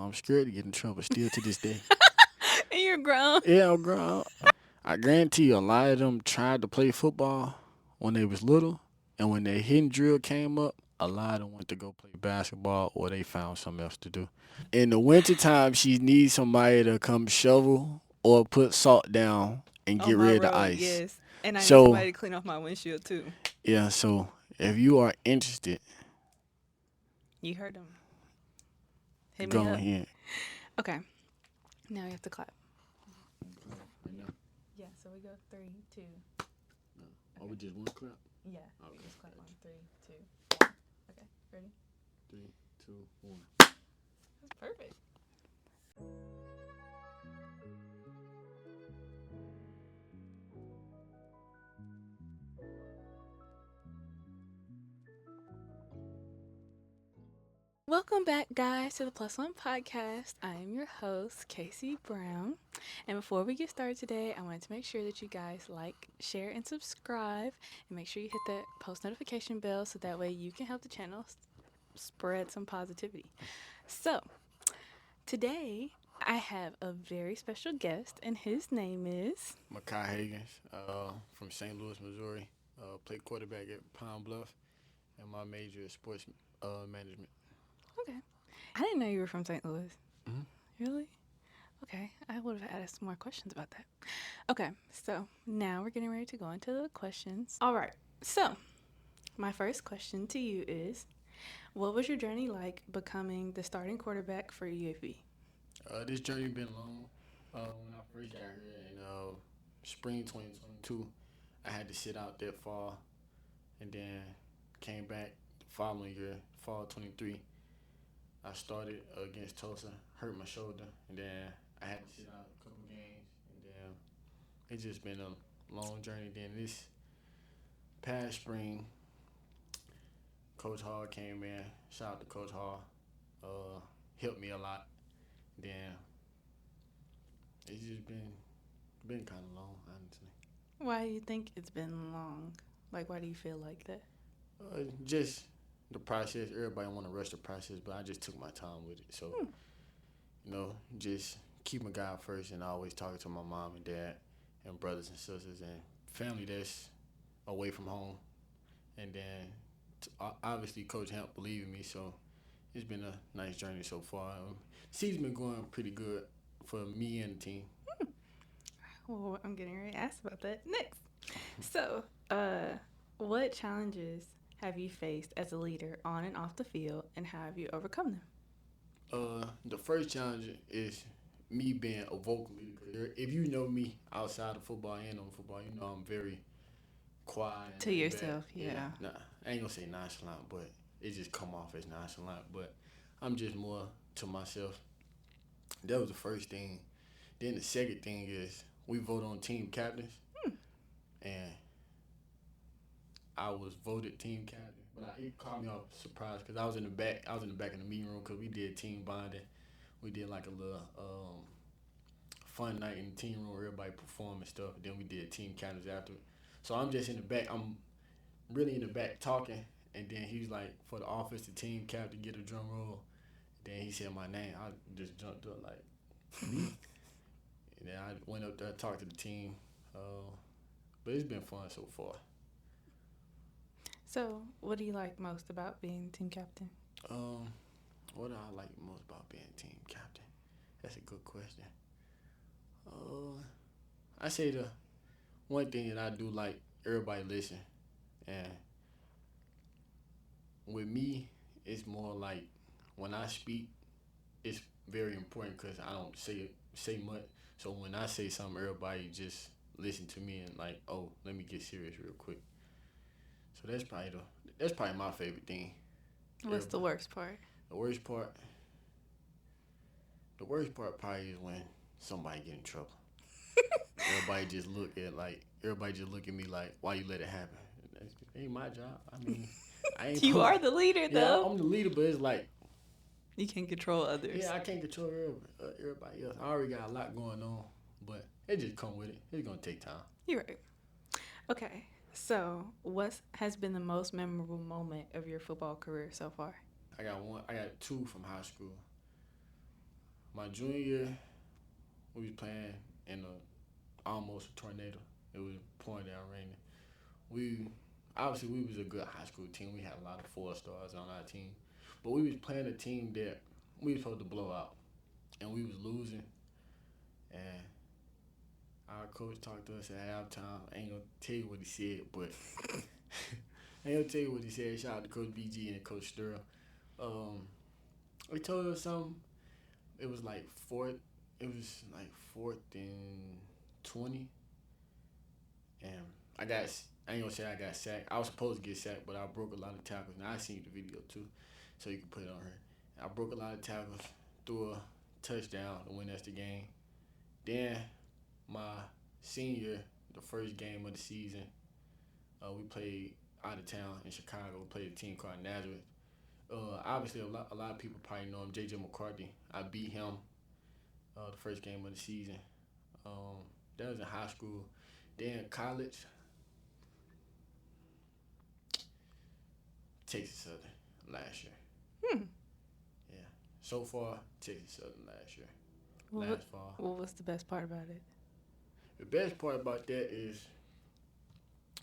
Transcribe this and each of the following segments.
I'm scared to get in trouble still to this day. And you're grown. Yeah, I'm grown. I guarantee you, a lot of them tried to play football when they was little, and when their hitting drill came up, a lot of them went to go play basketball or they found something else to do. In the wintertime, she needs somebody to come shovel or put salt down and On get my rid of the road, ice. yes. And I need So, somebody to clean off my windshield too. yeah, so if you are interested, You heard them. Hit me go up. ahead. Okay. Now you have to clap. Yeah, so we go 3, 2. Oh, we just one clap? Yeah. Okay. We just clap on 3, 2, 1. Okay. Ready? 3, 2, 1. That's perfect. Welcome back, guys, to the Plus One Podcast. I am your host, Casey Brown. And before we get started today, I wanted to make sure that you guys like, share, and subscribe. And make sure you hit that post notification bell so that way you can help the channel spread some positivity. So, today I have a very special guest, and his name is Mekhi Hagens, from St. Louis, Missouri. Played quarterback at Pine Bluff, and my major is sports management. Okay. I didn't know you were from St. Louis. Mhm. Really? Okay. I would have asked more questions about that. Okay. So now we're getting ready to go into the questions. All right. So my first question to you is, what was your journey like becoming the starting quarterback for UAPB? This journey been long. When I first got here in spring 2022, I had to sit out that fall, and then came back the following year, fall 23. I started against Tulsa, hurt my shoulder, and then I had to sit out a couple games, and then it's just been a long journey. Then this past spring, Coach Hall came in. Shout out to Coach Hall. Helped me a lot. Then it's just been kind of long, honestly. Why do you think it's been long? Like, why do you feel like that? Just the process. Everybody want to rush the process, but I just took my time with it. So, just keeping God first, and always talking to my mom and dad, and brothers and sisters, and family that's away from home. And then, obviously, Coach Hemp believed in me, so it's been a nice journey so far. Season's been going pretty good for me and the team. Well, I'm getting ready to ask about that next. So, what challenges have you faced as a leader on and off the field, and how have you overcome them? The first challenge is me being a vocal leader. 'Cause if you know me outside of football and on football, you know I'm very quiet To and laid back. yourself, yeah. Nah, I ain't gonna say nonchalant, but it just come off as nonchalant. But I'm just more to myself. That was the first thing. Then the second thing is we vote on team captains, and I was voted team captain. But it caught me off surprise because I was in the back. I was in the back of the meeting room because we did team bonding. We did like a little fun night in the team room where everybody performed and stuff. And then we did team captains after. So I'm just in the back. I'm really in the back talking. And then he was like, for the office, the team captain, get a drum roll. Then he said my name. I just jumped up like, me? And then I went up there, talked to the team. But it's been fun so far. So, what do you like most about being team captain? Um, what do I like most about being team captain? That's a good question. I say the one thing that I do like, everybody listen. And with me, it's more like when I speak, it's very important because I don't say much. So when I say something, everybody just listen to me and like, oh, let me get serious real quick. So that's probably my favorite thing. What's the worst part? The worst part. The worst part probably is when somebody get in trouble. Everybody just look at me like, why you let it happen? That ain't my job. I mean, I ain't. You are the leader, Yeah, though. I'm the leader, but it's like, You can't control others. yeah, I can't control everybody else. I already got a lot going on, but it just come with it. It's gonna take time. You're right. Okay, so what has been the most memorable moment of your football career so far? I got two from high school. My junior year, we was playing in almost a tornado. It was pouring down raining. We was a good high school team. We had a lot of 4 stars on our team, but we was playing a team that we was supposed to blow out, and we was losing. And our coach talked to us at halftime. I ain't gonna tell you what he said, but I ain't gonna tell you what he said. Shout out to Coach BG and Coach Sturl. They told us something. It was like fourth. It was like 4th and 20, and I ain't gonna say I got sacked. I was supposed to get sacked, but I broke a lot of tackles. Now I seen the video too, so you can put it on her. I broke a lot of tackles, threw a touchdown to win us the game. Then my senior, the first game of the season, we played out of town in Chicago. We played a team called Nazareth. Obviously, a lot of people probably know him, J.J. McCarthy. I beat him the first game of the season. That was in high school. Then college, Texas Southern last year. Yeah. So far, Texas Southern last year. Last fall. What was the best part about it? The best part about that is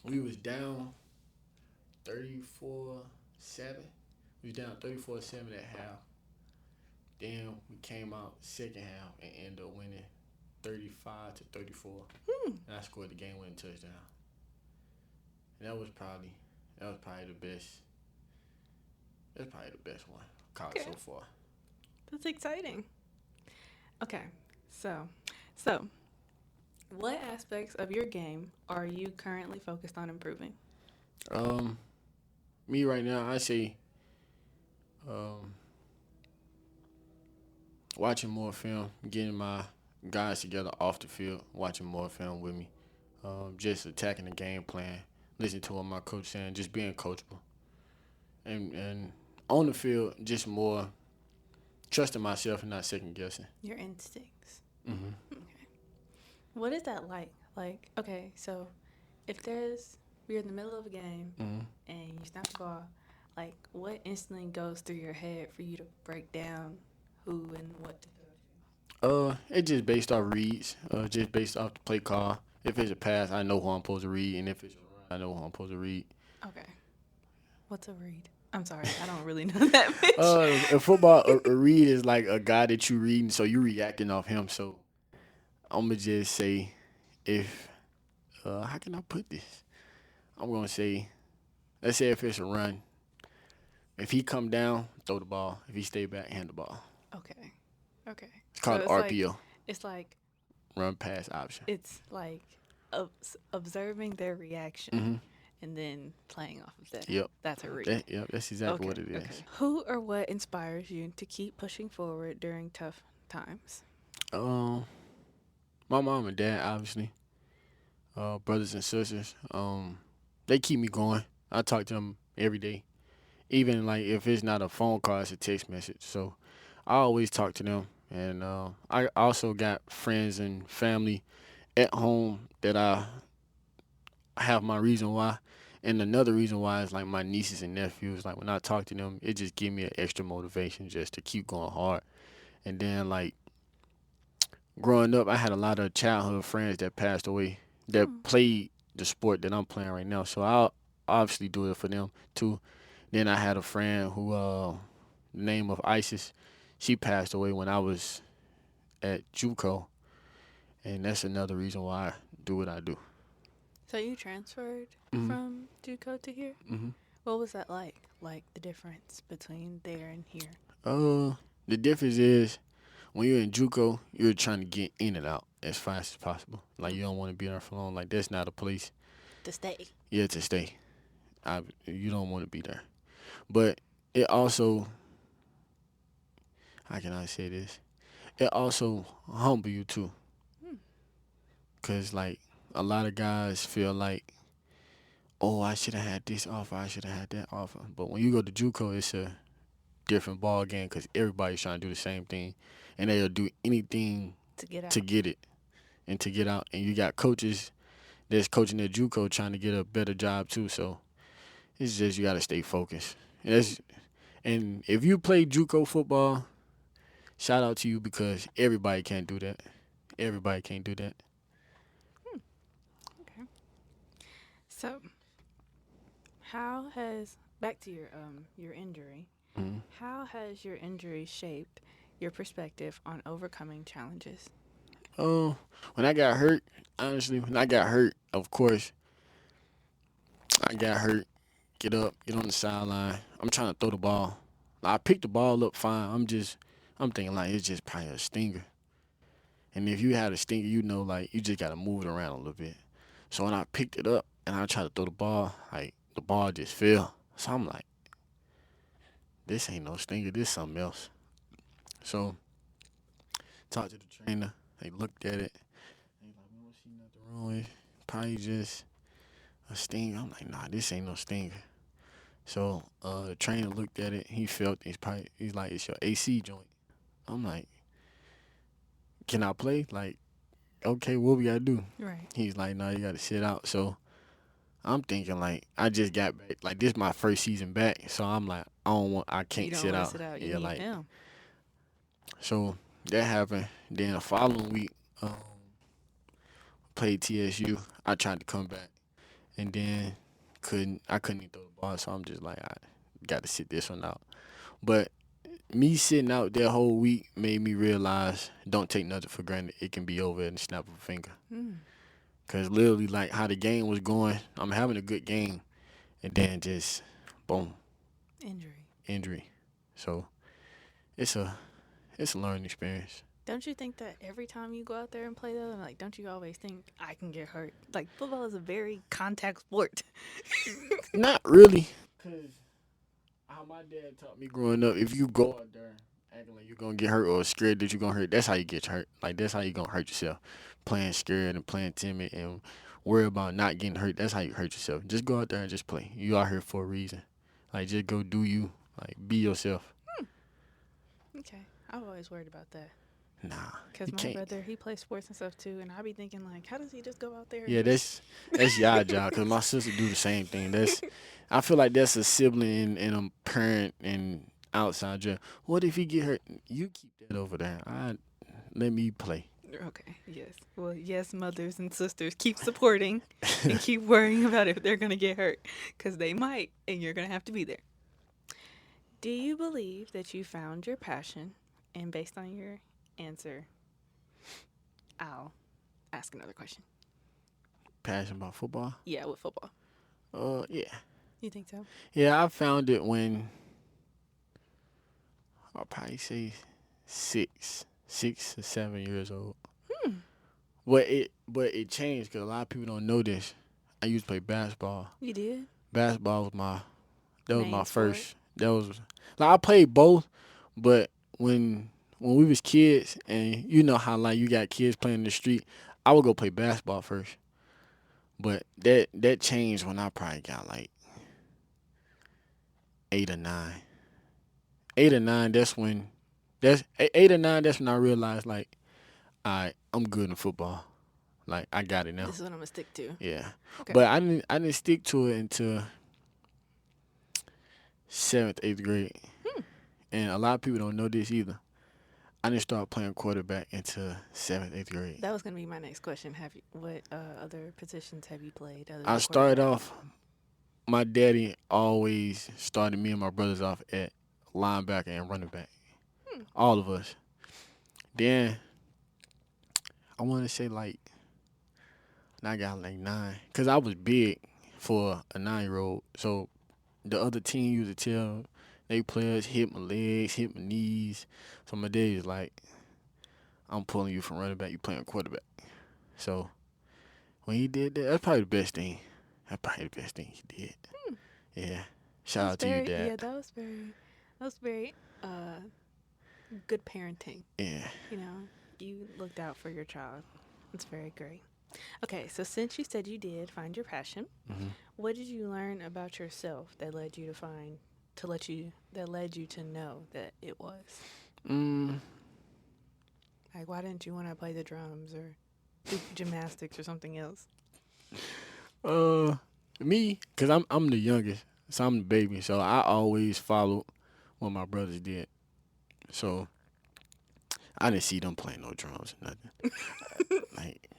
we was down 34-7. We was down 34-7 at half. Then we came out second half and ended up winning 35-34. And I scored the game-winning touchdown. And that was probably the best. That's probably the best one college so far. That's exciting. Okay, so, what aspects of your game are you currently focused on improving? Me right now, I say, watching more film, getting my guys together off the field, watching more film with me, just attacking the game plan, listening to what my coach saying, just being coachable, and on the field, just more trusting myself and not second guessing. Your instincts. Mm-hmm. Okay. What is that like? Like, okay, so if we're in the middle of a game and you snap the ball, like, what instantly goes through your head for you to break down who and what to do? It's just based off reads, just based off the play call. If it's a pass, I know who I'm supposed to read, and if it's a run, I know who I'm supposed to read. Okay. What's a read? I'm sorry, I don't really know that much. In football, a read is like a guy that you reading, so you reacting off him. So I'm gonna just say, how can I put this? I'm gonna say, let's say if it's a run, if he come down, throw the ball. If he stay back, hand the ball. Okay. It's called RPO. It's like Run pass option. It's like observing their reaction and then playing off of that. Yep. That's a read. That's exactly what it is. Okay. Who or what inspires you to keep pushing forward during tough times? My mom and dad, obviously. Brothers and sisters. They keep me going. I talk to them every day. Even like if it's not a phone call, it's a text message. So I always talk to them. And I also got friends and family at home that I have my reason why. And another reason why is like my nieces and nephews. Like when I talk to them, it just give me an extra motivation just to keep going hard. And then like growing up, I had a lot of childhood friends that passed away that played the sport that I'm playing right now. So I'll obviously do it for them too. Then I had a friend who, the name of Isis, she passed away when I was at JUCO. And that's another reason why I do what I do. So you transferred from JUCO to here? Mm-hmm. What was that like? Like the difference between there and here? The difference is when you're in JUCO, you're trying to get in and out as fast as possible. Like you don't want to be there for long. Like that's not a place to stay. Yeah, to stay. You don't want to be there. But it also, how can I say this? It also humble you too. Cause like a lot of guys feel like, oh, I should have had this offer, I should have had that offer. But when you go to JUCO, it's a different ball game because everybody's trying to do the same thing, and they'll do anything to get it and to get out. And you got coaches that's coaching at JUCO trying to get a better job too. So it's just you got to stay focused. And if you play JUCO football, shout out to you because everybody can't do that. Everybody can't do that. Okay. So, how has back to your injury? Mm-hmm. How has your injury shaped your perspective on overcoming challenges? Oh, when I got hurt, honestly, when I got hurt, of course, I got hurt. Get up, get on the sideline. I'm trying to throw the ball. I picked the ball up fine. I'm thinking like it's just probably a stinger. And if you had a stinger, you know, like you just gotta move it around a little bit. So when I picked it up and I tried to throw the ball, like the ball just fell. So I'm like, this ain't no stinger. This something else. So talked to the trainer. They looked at it. They like, we don't see nothing wrong with it. Probably just a stinger. I'm like, nah, this ain't no stinger. So the trainer looked at it. He felt he's like, it's your AC joint. I'm like, can I play? Like, okay, what we gotta do? Right. He's like, no, you gotta sit out. So I'm thinking like, I just got back. Like this is my first season back. So I'm like, I You can't don't sit want to out. sit out. You Yeah, need like film. so that happened. Then the following week, played TSU. I tried to come back, and then I couldn't even throw the ball. So I'm just like, I got to sit this one out. But me sitting out that whole week made me realize don't take nothing for granted. It can be over in the snap of a finger. Mm. Cause literally, like how the game was going, I'm having a good game, and then just boom, injury. So it's a learning experience. Don't you think that every time you go out there and play though, like, don't you always think I can get hurt? Like, football is a very contact sport. Not really. Cause how my dad taught me growing up, if you go out there acting like you're gonna get hurt or scared that you're gonna hurt, that's how you get hurt. Like that's how you gonna hurt yourself. Playing scared and playing timid and worry about not getting hurt. That's how you hurt yourself. Just go out there and just play. You out here for a reason. Like just go do you. Like be yourself. Okay, I've always worried about that. Nah, Because you my can't. brother, he plays sports and stuff too, and I be thinking like, how does he just go out there? Yeah, And just... that's y'all job. Cause my sister do the same thing. I feel like that's a sibling and a parent and outside job. What if he get hurt? You keep that over there. Let me play. Okay, yes. Well, yes, mothers and sisters, keep supporting and keep worrying about if they're going to get hurt, because they might, and you're going to have to be there. Do you believe that you found your passion? And based on your answer, I'll ask another question. Passion about football? Yeah, with football. Yeah. You think so? Yeah, I found it when I'll probably say 6 or 7 years old. But it changed because a lot of people don't know this. I used to play basketball. You did? Basketball was my Main sport? first. That was like I played both, but when we was kids and you know how like you got kids playing in the street, I would go play basketball first. But that changed when I probably got like 8 or 9. 8 or 9, that's 8 or 9. That's when I realized like, I'm good in football. Like I got it now. This is what I'm going to stick to. Yeah, Okay. but I didn't stick to it until 7th, 8th grade. And a lot of people don't know this either. I didn't start playing quarterback until 7th, 8th grade. That was going to be my next question. What other positions have you played? Other I than started quarterback? off. My daddy always started me and my brothers off at linebacker and running back. All of us. Then I want to say like, I got like 9, cause I was big for a 9-year-old. So the other team used to tell they players hit my legs, hit my knees. So my daddy was like, I'm pulling you from running back, you playing quarterback. So when he did that, that's probably the best thing. That's probably the best thing he did. Yeah. Shout out to you, Dad. Yeah, that was very good parenting. Yeah. You know, you looked out for your child. It's very great. Okay, so since you said you did find your passion, what did you learn about yourself that led you to know that it was? Like, why didn't you want to play the drums or do gymnastics or something else? Me, cause I'm the youngest, so I'm the baby. So I always followed what my brothers did. So I didn't see them playing no drums or nothing. Like,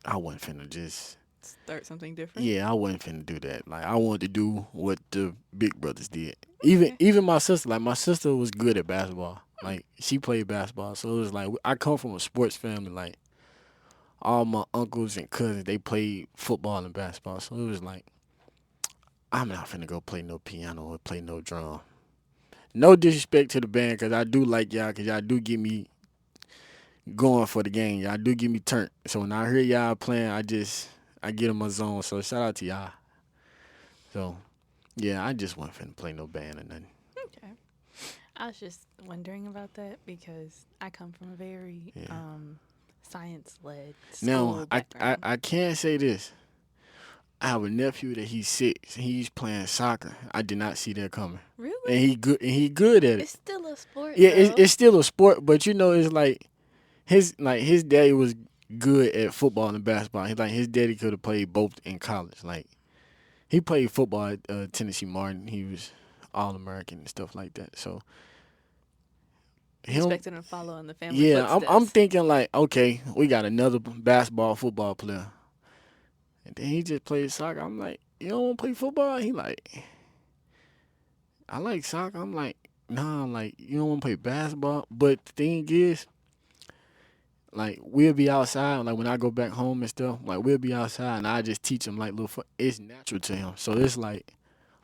I wasn't finna just. Start something different. Yeah, I wasn't finna do that. Like, I wanted to do what the big brothers did. Okay. Even my sister. Like, my sister was good at basketball. Like, she played basketball. So it was like I come from a sports family. Like, all my uncles and cousins, they played football and basketball. So it was like, I'm not finna go play no piano or play no drum. No disrespect to the band, cause I do like y'all, cause y'all do get me going for the game. Y'all do get me turned. So when I hear y'all playing, I get in my zone. So shout out to y'all. So yeah, I just wasn't finna play no band or nothing. Okay. I was just wondering about that because I come from a very Yeah. science-led Now school I background. I can't say this. I have a nephew that he's 6. He's playing soccer. I did not see that coming. Really? And he good at it. It's still a sport, Yeah, though. it's still a sport, but it's like his daddy was good at football and basketball. His daddy could have played both in college. Like he played football at Tennessee Martin. He was All American and stuff like that. So You him, expected him to follow in the family yeah, footsteps. I'm thinking like, okay, we got another basketball football player, and then he just played soccer. I'm like, you don't want to play football? He like, I like soccer. I'm like, nah, I'm like, you don't want to play basketball. But the thing is, like, we'll be outside. Like, when I go back home and stuff, like, we'll be outside, and I just teach him, like, it's natural to him. So it's like,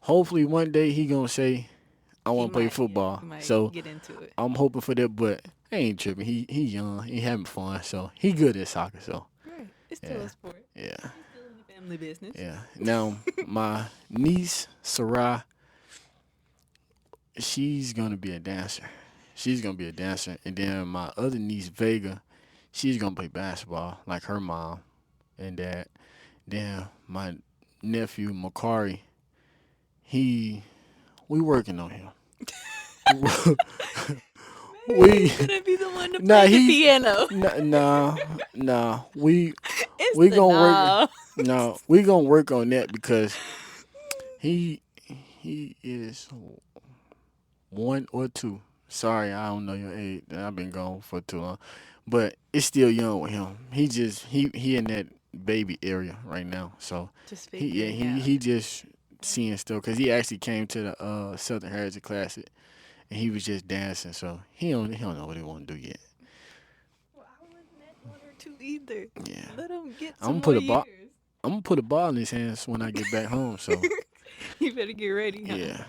hopefully one day he going to say, I want to play football. He might So get into it. I'm hoping for that, but I ain't tripping. He young. He having fun. So he good at soccer. So, Right. It's still yeah. a sport. Yeah. It's still in the family business. Yeah. Now, my niece, Sarah, she's going to be a dancer. She's going to be a dancer. And then my other niece, Vega, she's going to play basketball like her mom and dad. Then my nephew, Makari, we working on him. Maybe he's gonna be the one to play the piano. We It's gonna work. No, we gonna work on that because he is 1 or 2. Sorry, I don't know your age. I've been gone for too long, but it's still young with him. He in that baby area right now. So just he just seeing stuff because he actually came to the Southern Heritage Classic and he was just dancing. So he don't know what he want to do yet. Well, I wasn't that 1 or 2 either. Yeah, Let him get I'm some gonna more years. I'm gonna put a ball in his hands when I get back home. So You better get ready, huh? yeah,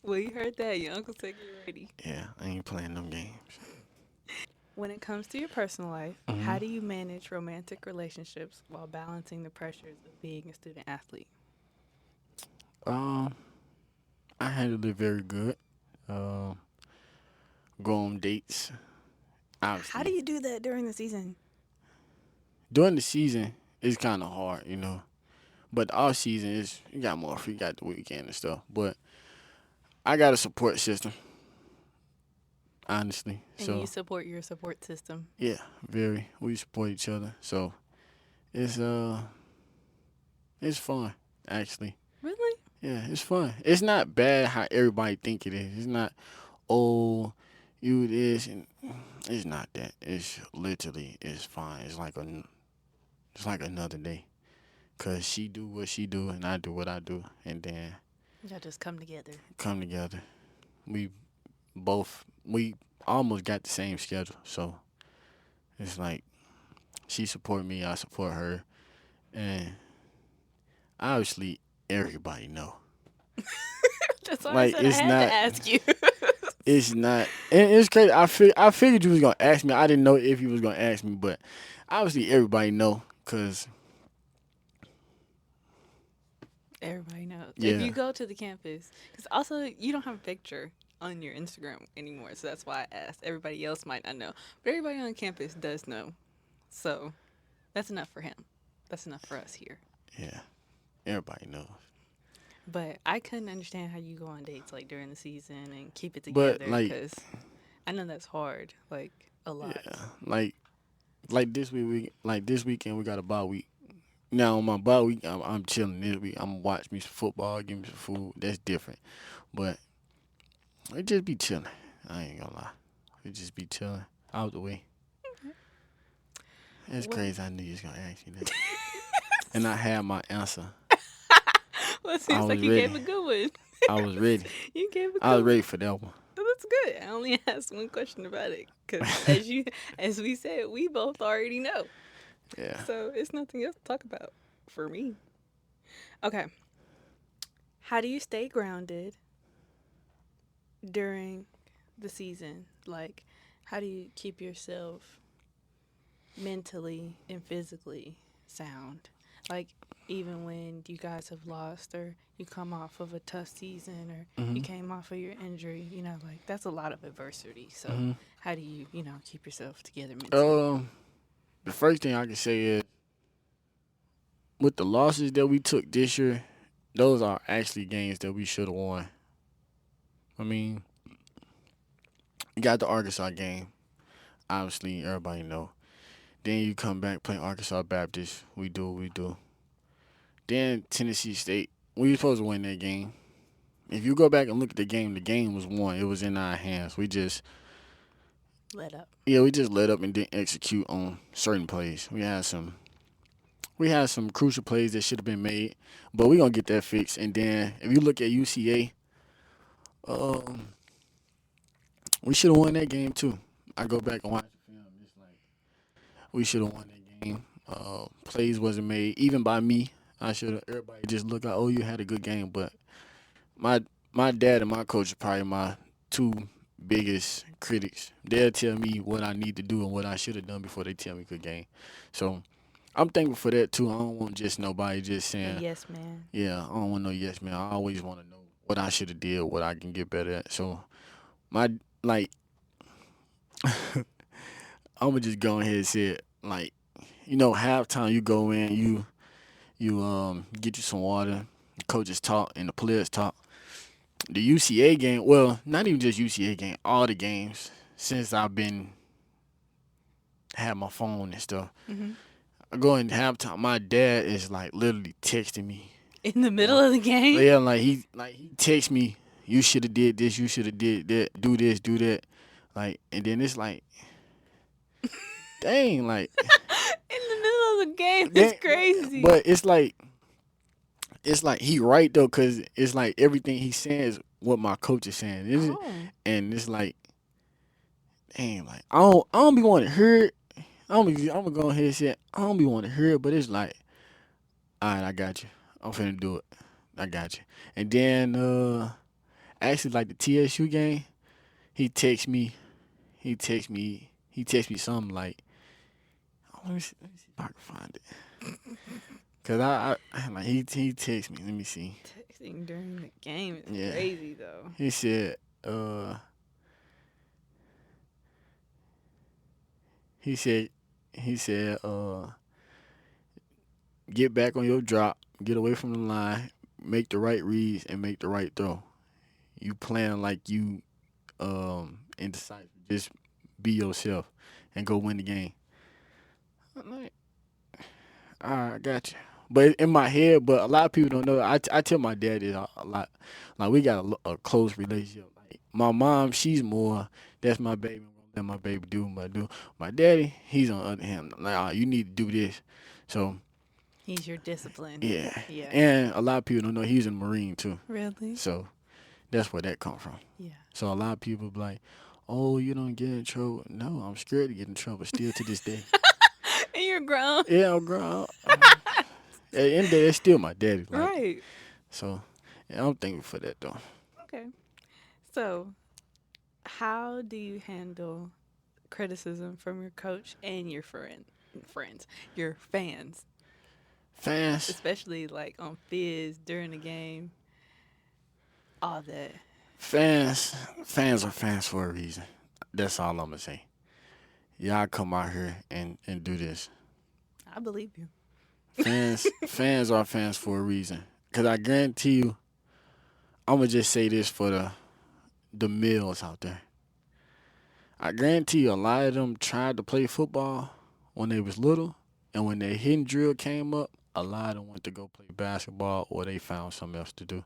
Well, you heard that. Your uncle said get ready. yeah, I ain't playing them games. When it comes to your personal life, how do you manage romantic relationships while balancing the pressures of being a student athlete? I handled it very good. Go on dates. Obviously. How do you do that during the season? During the season, it's kind of hard, But the off season is you got more free, you got the weekend and stuff. But I got a support system, honestly. And you support your support system. Yeah, very. We support each other, so it's fun actually. Really? Yeah, it's fun. It's not bad how everybody think it is. It's not, oh, you this and it's not that. It's literally it's fine. It's like another day. Cause she do what she do and I do what I do, and then Y'all just come together. We almost got the same schedule, so it's like she support me, I support her, and obviously everybody know. That's why Like, I said it's I had not- to ask you. It's not, and it's crazy. I figured you was gonna ask me. I didn't know if you was gonna ask me, but obviously everybody know, cause Everybody knows. Yeah. If you go to the campus, because also you don't have a picture on your Instagram anymore, so that's why I asked. Everybody else might not know, but everybody on campus does know. So that's enough for him. That's enough for us here. yeah, everybody knows. But I couldn't understand how you go on dates like during the season and keep it together, But, like- because I know that's hard, like a lot. Yeah, like this weekend we got a bye week. Now on my bye week, I'm chilling this week. I'm gonna watch me some football, give me some food. That's different, but it just be chilling. I ain't gonna lie. We just be chilling out the way. It's Well- crazy. I knew you was gonna ask me that, and I had my answer. Well, it I seems was like you ready. gave a good one. I was ready. You gave a good I was one. ready for that one. Oh, that's good. I only asked one question about it because, as we said, we both already know. Yeah. So it's nothing else to talk about for me. Okay. How do you stay grounded during the season? Like, how do you keep yourself mentally and physically sound? Like, even when you guys have lost or you come off of a tough season or you came off of your injury, like that's a lot of adversity. So, how do you, keep yourself together mentally? The first thing I can say is with the losses that we took this year, those are actually games that we should have won. I mean, you got the Arkansas game. Obviously, everybody know. Then you come back play Arkansas Baptist. We do what we do. Then Tennessee State. We were supposed to win that game. If you go back and look at the game was won. It was in our hands. We just Let up. Yeah, we just let up and didn't execute on certain plays. We had some crucial plays that should have been made, but we're gonna get that fixed. And then if you look at UCA, we should have won that game too. I go back and watch the film. It's like we should have won that game. Plays wasn't made, even by me. I should have. Everybody just look like, oh, you had a good game, but my dad and my coach are probably my two biggest critics. They'll tell me what I need to do and what I should have done before they tell me good game. So I'm thankful for that too. I don't want just nobody just saying Yes, man. Yeah, I don't want no yes man. I always want to know what I should have did, what I can get better at. So I'm gonna just go ahead and say it. Like, halftime you go in, you get you some water, the coaches talk and the players talk. The UCA game, well, not even just UCA game, all the games since I've been had my phone and stuff. I go in halftime. My dad is like literally texting me in the middle of the game. Yeah, he texts me. You should have did this. You should have did that. Do this. Do that. And then it's like, dang, like in the middle of the game. It's crazy. But it's like he right though, cause it's like everything he says what my coach is saying. And it's like, dang, like I don't be wanting to hear it. I'm gonna go ahead and say I don't be wanting to hear it, but it's like, all right, I got you. I'm finna do it. I got you. And then actually like the TSU game, he texts me something like, let me see if I can find it. Cause I like he texts me. Let me see. Texting during the game is crazy though. He said, get back on your drop, get away from the line, make the right reads, and make the right throw. You playing like you indecisive. Just be yourself and go win the game. I'm like, all right, I got you. But in my head, but a lot of people don't know. I tell my dad this a lot. Like we got a close relationship. Like my mom, she's more. That's my baby. Let my baby do what I do. My daddy, he's on the other hand. Like, you need to do this. So he's your discipline. Yeah. And a lot of people don't know he's a Marine too. Really? So that's where that come from. Yeah. So a lot of people be like, oh, you don't get in trouble. No, I'm scared to get in trouble still to this day. And you're grown. Yeah, I'm grown. At the end of the day, it's still my daddy. Right. So I'm thankful for that though. Okay. So how do you handle criticism from your coach and your friends, your fans? Fans? Especially like on Fizz during the game. All that. Fans are fans for a reason. That's all I'm going to say. Y'all come out here and do this. I believe you. Fans are fans for a reason. Because I guarantee you, I'm going to just say this for the males out there. I guarantee you a lot of them tried to play football when they was little, and when their hitting drill came up, a lot of them went to go play basketball or they found something else to do.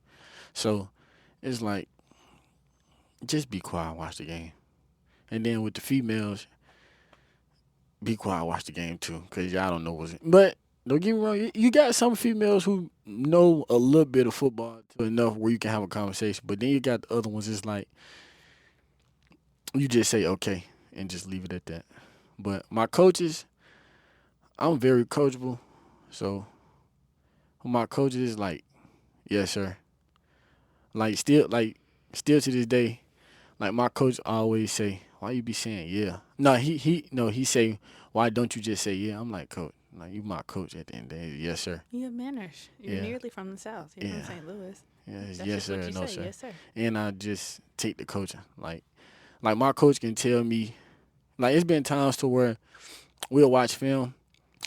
So it's like, just be quiet and watch the game. And then with the females, be quiet, watch the game too, cause y'all don't know what's. But don't get me wrong, you got some females who know a little bit of football to enough where you can have a conversation. But then you got the other ones. It's like you just say okay and just leave it at that. But my coaches, I'm very coachable, so my coaches is like, yes sir. Still to this day, like my coach always say, why you be saying yeah? No, he say, why don't you just say yeah? I'm like, coach, like you my coach at the end of the day. Yes sir. You have manners. You're Yeah. nearly from the South. You're Yeah. from St. Louis. Yeah, it's That's yes just sir, what you no say. sir. Yes, sir. And I just take the coaching. Like my coach can tell me, like it's been times to where we'll watch film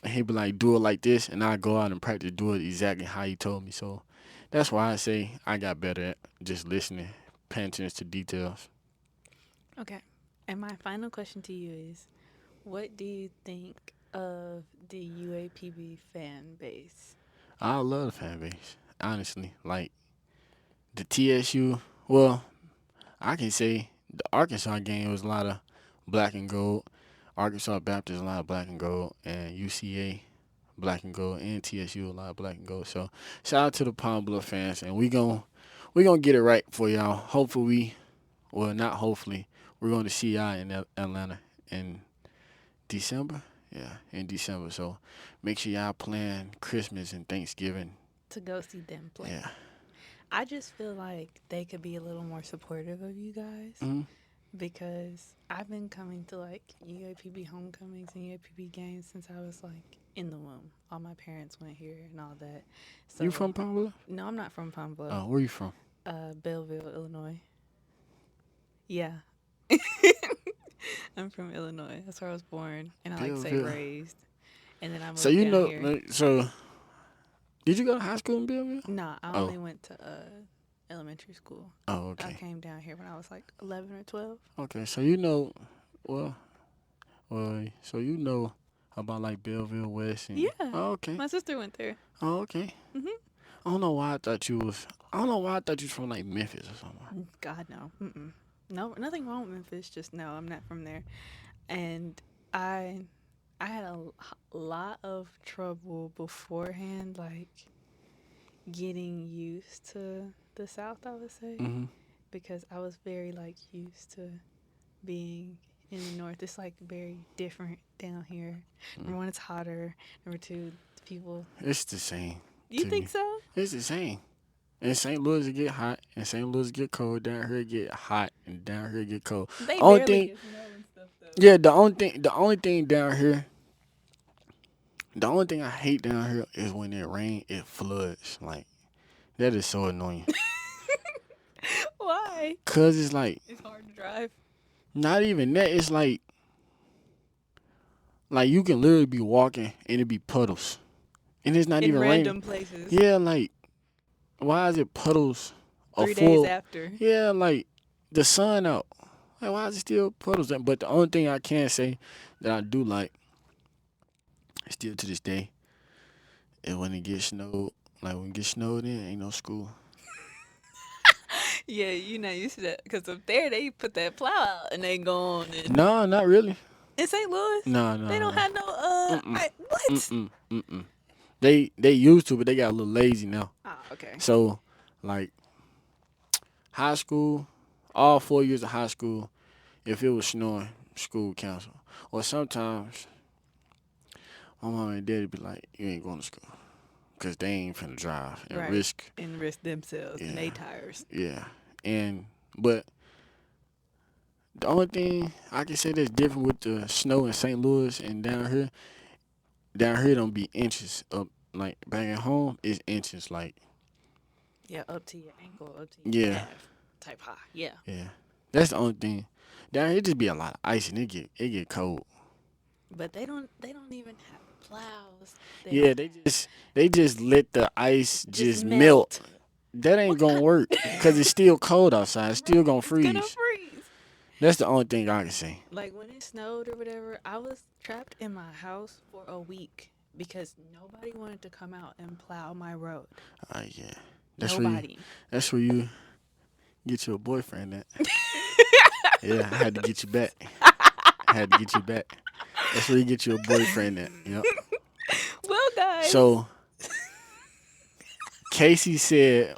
and he'll be like, do it like this, and I go out and practice, do it exactly how he told me. So that's why I say I got better at just listening, paying attention to details. Okay. And my final question to you is, what do you think of the UAPB fan base? I love the fan base, honestly. Like the TSU, well, I can say the Arkansas game was a lot of black and gold. Arkansas Baptist a lot of black and gold, and UCA black and gold, and TSU a lot of black and gold. So shout out to the Pine Bluff fans, and we gonna get it right for y'all. Hopefully, well not hopefully, we're going to see y'all in Atlanta in December. Yeah, in December. So make sure y'all plan Christmas and Thanksgiving. To go see them play. Yeah. I just feel like they could be a little more supportive of you guys Mm-hmm. because I've been coming to like UAPB homecomings and UAPB games since I was like in the womb. All my parents went here and all that. So You from Pine Bluff? No, I'm not from Pine Bluff. Oh, where you from? Belleville, Illinois. Yeah. I'm from Illinois. That's where I was born, and I like to say Belleville. raised. And then I moved So you down know, here. so did you go to high school in Belleville? Nah, I only went to elementary school. Oh, I okay. came down here when I was like 11 or 12. Okay, so you know, well, so you know about like Belleville West and Yeah. Oh, okay. My sister went there. Oh, okay. Mhm. I don't know why I thought you was. I don't know why I thought you was from like Memphis or somewhere. God, no. Mm-mm. No, nothing wrong with Memphis. Just no, I'm not from there. And I had a lot of trouble beforehand, like getting used to the South, I would say, Mm-hmm. because I was very like used to being in the North. It's like very different down here. Number one, it's hotter. Number two, the people. It's the same. You to think me. so? It's the same. In St. Louis it get hot, and St. Louis it get cold. Down here it get hot, and down here it get cold. They Only barely thing- get snow and stuff though. Yeah, the only thing down here, the only thing I hate down here is when it rains, it floods. Like that is so annoying. Why? Cause it's like It's hard to drive. not even that. It's like you can literally be walking and it be puddles, and it's not In even random raining. places. Yeah, like why is it puddles? 3 days after. Yeah, like the sun out. Like why is it still puddles? But the only thing I can say that I do like, still to this day, is when it gets snowed. Like when it gets snowed in, ain't no school. Yeah, you're not used to that. Because up there, they put that plow out and they gone. And No, not really. in St. Louis, No. they don't have no, what? Mm-mm. They used to, but they got a little lazy now. Oh, okay. So, like, high school, all 4 years of high school, if it was snowing, school would cancel. Or sometimes, my mom and daddy be like, you ain't going to school. Because they ain't finna drive and Right. risk. And risk themselves and Yeah. they tires. Yeah. But the only thing I can say that's different with the snow in St. Louis and down here don't be inches up. Like, back at home, it's inches. Like, Yeah, up to your ankle, up to your Yeah. calf type high. Yeah. yeah. That's the only thing. Down here, it just be a lot of ice and it get cold. But they don't even have plows. Yeah, they just let the ice just melt. That ain't gonna work because it's still cold outside. It's still gonna It's gonna freeze. freeze. That's the only thing I can say. Like when it snowed or whatever, I was trapped in my house for a week because nobody wanted to come out and plow my road. Yeah. That's Nobody. where you get your boyfriend at. Yeah, I had to get you back. I had to get you back. That's where you get you a boyfriend at. Yep. Well, guys. So Casey said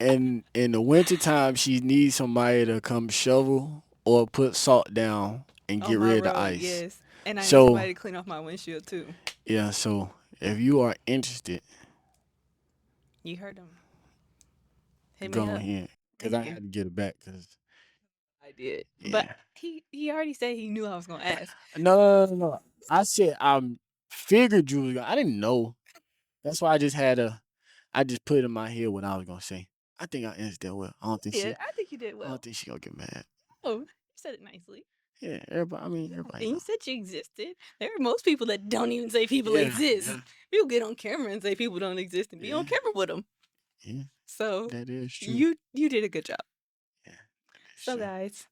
in the wintertime she needs somebody to come shovel or put salt down and on get my rid of the road, ice. yes. And I need So somebody to clean off my windshield, too. yeah, so if you are interested, You heard him. Hit me go up. ahead. Because Thank I you. had to get it back. Cause I did. But yeah. he already said he knew I was going to ask. No. I said I figured you was. I didn't know. That's why I just had a. I just put it in my head what I was gonna say. I think I answered that well. I don't think Yeah, I think you did I well. don't think she gonna get mad. Oh, you said it nicely. Yeah, everybody. I mean, everybody And you know. said you existed. There are most people that don't even say people exist. Yeah, People get on camera and say people don't exist and be on Yeah. camera with them. yeah. So That is true. you did a good job. Yeah, that is So true. guys,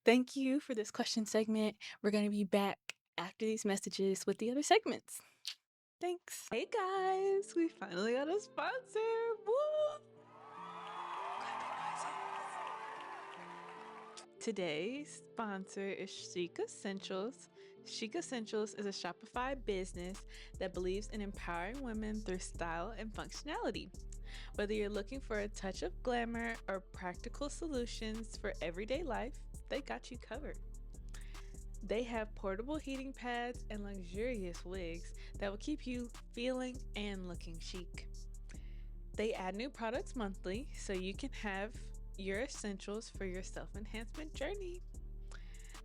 thank you for this question segment. We're going to be back after these messages with the other segments. Thanks. Hey guys, we finally got a sponsor. Woo! Today's sponsor is Chic Essentials. Chic Essentials is a Shopify business that believes in empowering women through style and functionality. Whether you're looking for a touch of glamour or practical solutions for everyday life, they got you covered. They have portable heating pads and luxurious wigs that will keep you feeling and looking chic. They add new products monthly so you can have your essentials for your self-enhancement journey.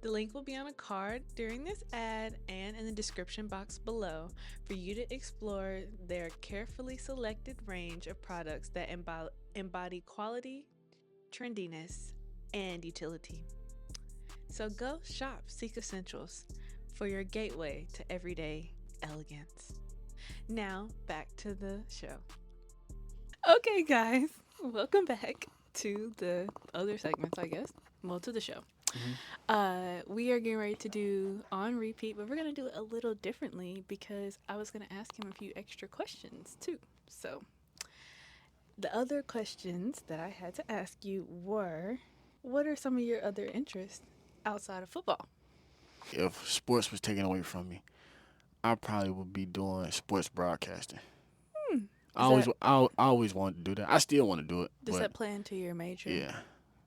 The link will be on a card during this ad and in the description box below for you to explore their carefully selected range of products that embody quality, trendiness, and utility. So go shop Seek Essentials for your gateway to everyday elegance. Now, back to the show. Okay, guys, welcome back to the other segments, I guess. Well, to the show. We are getting ready to do on repeat, but we're going to do it a little differently because I was going to ask him a few extra questions too. So, the other questions that I had to ask you were, what are some of your other interests outside of football? If sports was taken away from me, I probably would be doing sports broadcasting. I always wanted to do that. I still want to do it. Does but that play into your major? yeah.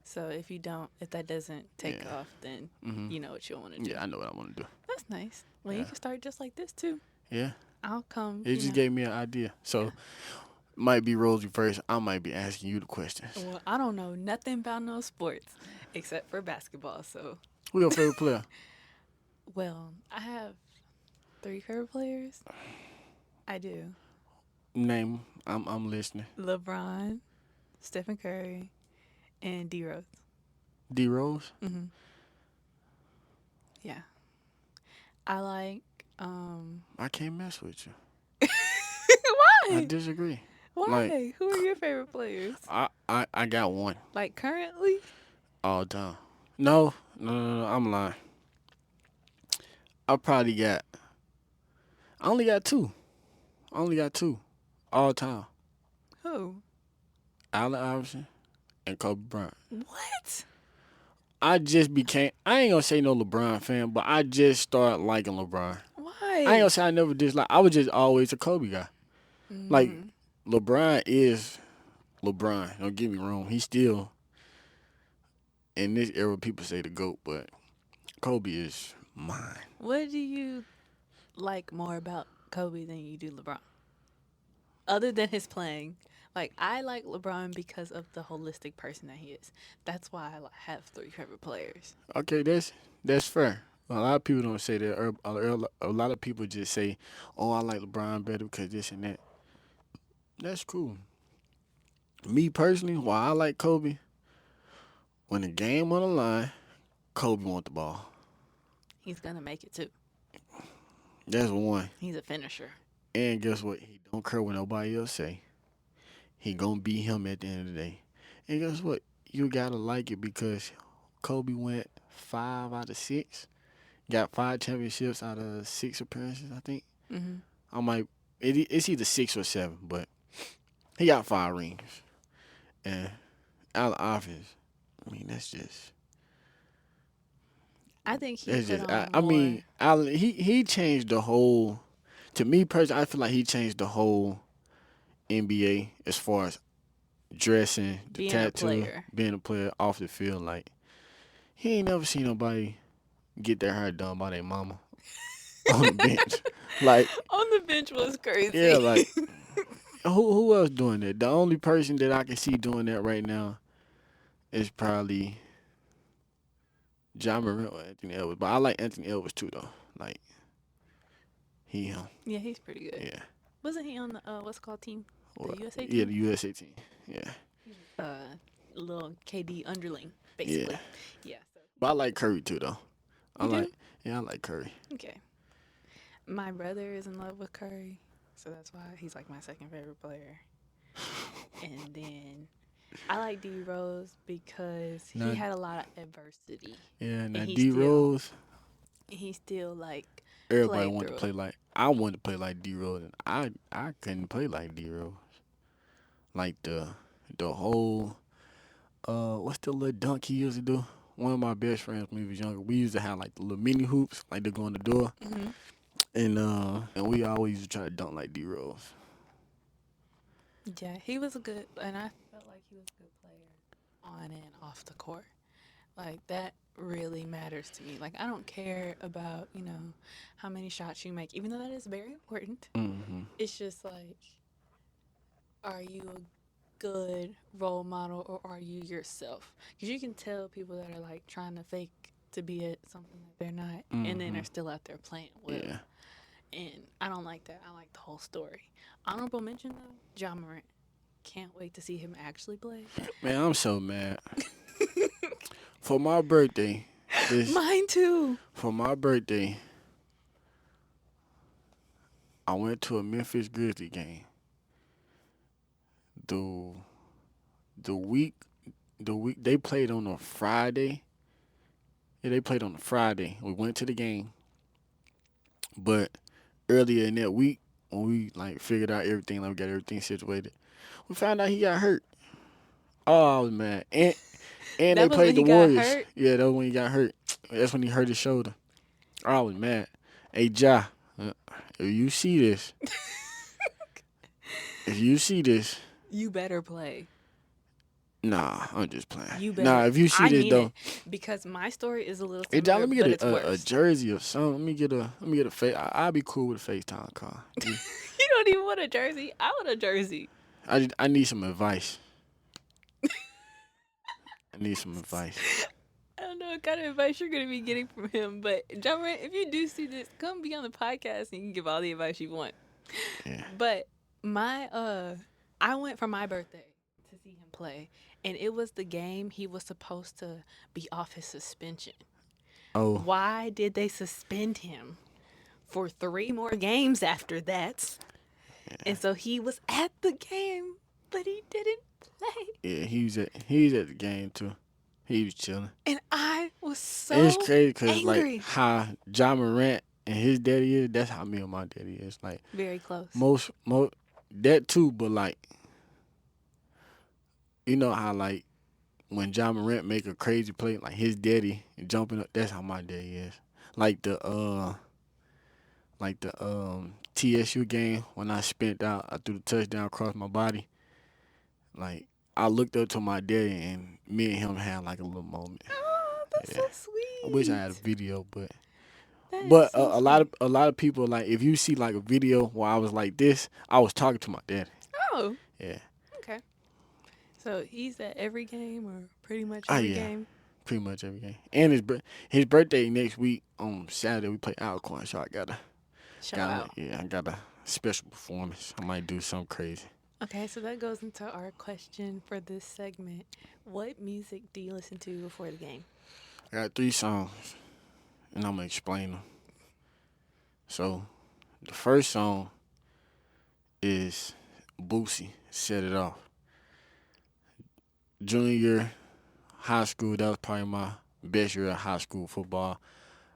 So if that doesn't take Yeah. off, then you know what you want to do. Yeah, I know what I want to do. That's nice. Well, you Yeah. can start just like this too. Yeah. I'll come. It just gave me an idea. So might be Rosie first. I might be asking you the questions. Well, I don't know nothing about no sports except for basketball. So, Who your favorite player? well, I have 3 favorite players. I do. Name. I'm listening. LeBron, Stephen Curry, and D Rose. D Rose. Yeah. I like. I can't mess with you. Why? I disagree. Why? Like, Who are your favorite players? I got one Like currently? all time. No. I'm lying. I probably got. I only got two. All time. Who? Allen Iverson and Kobe Bryant. What? I just became. I ain't gonna say no LeBron fan, but I just started liking LeBron. Why? I ain't gonna say I never disliked. I was just always a Kobe guy. Like LeBron is LeBron. Don't get me wrong. He's still in this era. People say the GOAT, but Kobe is mine. What do you like more about Kobe than you do LeBron? Other than his playing. Like, I like LeBron because of the holistic person that he is. That's why I have 3 favorite players. Okay, that's fair. A lot of people don't say that. A lot of people just say, "Oh, I like LeBron better because this and that." That's cool. Me personally, why I like Kobe, when the game on the line, Kobe want the ball. He's going to make it too. That's one. He's a finisher. And guess what? He don't care what nobody else say. He gonna beat him at the end of the day. And guess what? You gotta like it because Kobe went 5 out of 6. Got 5 championships out of 6 appearances, I think. It's either 6 or 7, but he got 5 rings. And Allen Iverson, I mean, that's just. I think he That's put just. on I more. mean, he changed the whole. To me personally, I feel like he changed the whole NBA as far as dressing, the Being a tattoo, player. being a player off the field. Like he ain't never seen nobody get their hair done by their mama on the bench. Like On the bench was yeah, crazy. like who else doing that? The only person that I can see doing that right now is probably John Morant or Anthony Edwards. But I like Anthony Edwards too though. Like he Yeah, he's pretty good. yeah. Wasn't he on the what's it called team? Or, The USA yeah, team? the USA team. Yeah. Little KD underling, Yeah. basically. Yeah. So But I like Curry too though. I you do? like I like Curry. Okay. My brother is in love with Curry, so that's why he's like my second favorite player. And then I like D Rose because Now, he had a lot of adversity. yeah, now he D still Rose, he still like everybody played wanted to through play it. like I wanted to play like D Rose and I couldn't play like D Rose. Like the whole what's the little dunk he used to do? One of my best friends when he was younger, we used to have like the little mini hoops, like they go in the door. Hmm. And we always used to try to dunk like D Rose. Yeah, he was a good, and I felt like he was a good player on and off the court. Like that really matters to me. Like I don't care about how many shots you make, even though that is very important. Mm-hmm. It's just like, are you a good role model or are you yourself? Because you can tell people that are like trying to fake to be something that they're not, and then Mm-hmm. are still out there playing well. Yeah. And I don't like that. I like the whole story. Honorable mention though, John Morant. Can't wait to see him actually play. Man, I'm so mad. For my birthday, Mine too. for my birthday, I went to a Memphis Grizzlies game. The the week they played on a Friday. Yeah, they played on a Friday. We went to the game, but earlier in that week, when we like figured out everything, like we got everything situated, we found out he got hurt. Oh, I was mad. And they That was when played he the got Warriors. hurt. Yeah, that was when he got hurt. That's when he hurt his shoulder. I was mad. Hey, Ja, if you see this, You better play. nah, I'm just playing. You better. Nah, if you see I this mean though, it because my story is a little hey, Ja, similar, let me but get it's a worse. jersey or something. Let me get a face. I'll be cool with a FaceTime call. Yeah. You don't even want a jersey. I want a jersey. I need some advice. I need some advice. I don't know what kind of advice you're going to be getting from him, but John Morant, if you do see this, come be on the podcast and you can give all the advice you want. Yeah. But I went for my birthday to see him play, and it was the game he was supposed to be off his suspension. Oh, Why did they suspend him for 3 more games after that? yeah. And so he was at the game, but he didn't play. Yeah, he was at the game too. He was chilling. And I was so And it's crazy because angry. like how John Morant and his daddy is, that's how me and my daddy is. Like Very close. most that too, but like you know how like when John Morant make a crazy play, like his daddy jumping up, that's how my daddy is. Like the TSU game when I spent out, I threw the touchdown across my body. Like I looked up to my daddy and me and him had like a little moment. Oh, that's Yeah. so sweet. I wish I had a video, but That is but so a lot of people like if you see like a video where I was like this, I was talking to my daddy. Oh, Yeah, okay. So he's at every game or pretty much Oh, every yeah. game. pretty much every game. And his birthday next week on Saturday. We play Alcorn, so I Shout out. I got a special performance. I might do something crazy. Okay, so that goes into our question for this segment. What music do you listen to before the game? I got 3 songs, and I'm gonna explain them. So, the first song is Boosie, Set It Off. Junior year, high school, that was probably my best year of high school football.